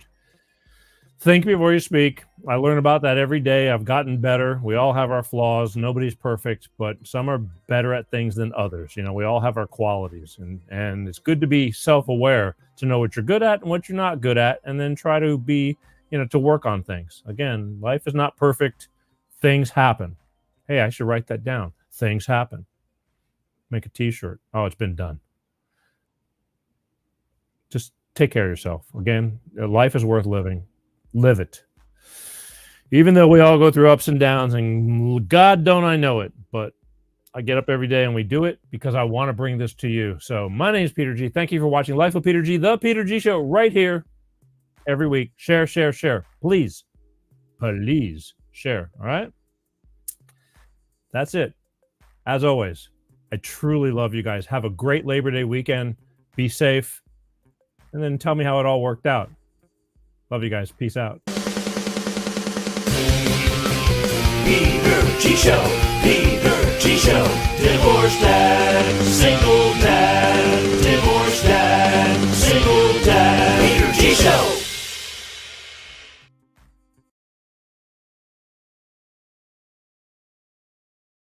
Think before you speak. I learn about that every day. I've gotten better. We all have our flaws. Nobody's perfect, but some are better at things than others. We all have our qualities, and it's good to be self-aware, to know what you're good at and what you're not good at, and then try to be, to work on things. Again, life is not perfect. Things happen. Hey, I should write that down. Things happen. Make a t-shirt. Oh, it's been done. Just take care of yourself. Again, life is worth living. Live it. Even though we all go through ups and downs, and God don't I know it, but I get up every day and we do it because I want to bring this to you. So my name is Peter G. Thank you for watching Life with Peter G, the Peter G Show, right here every week. Share, share, share. Please, please share. All right? That's it. As always, I truly love you guys. Have a great Labor Day weekend. Be safe. And then tell me how it all worked out. Love you guys. Peace out. Peter G Show, Peter G Show, divorce dad, single dad.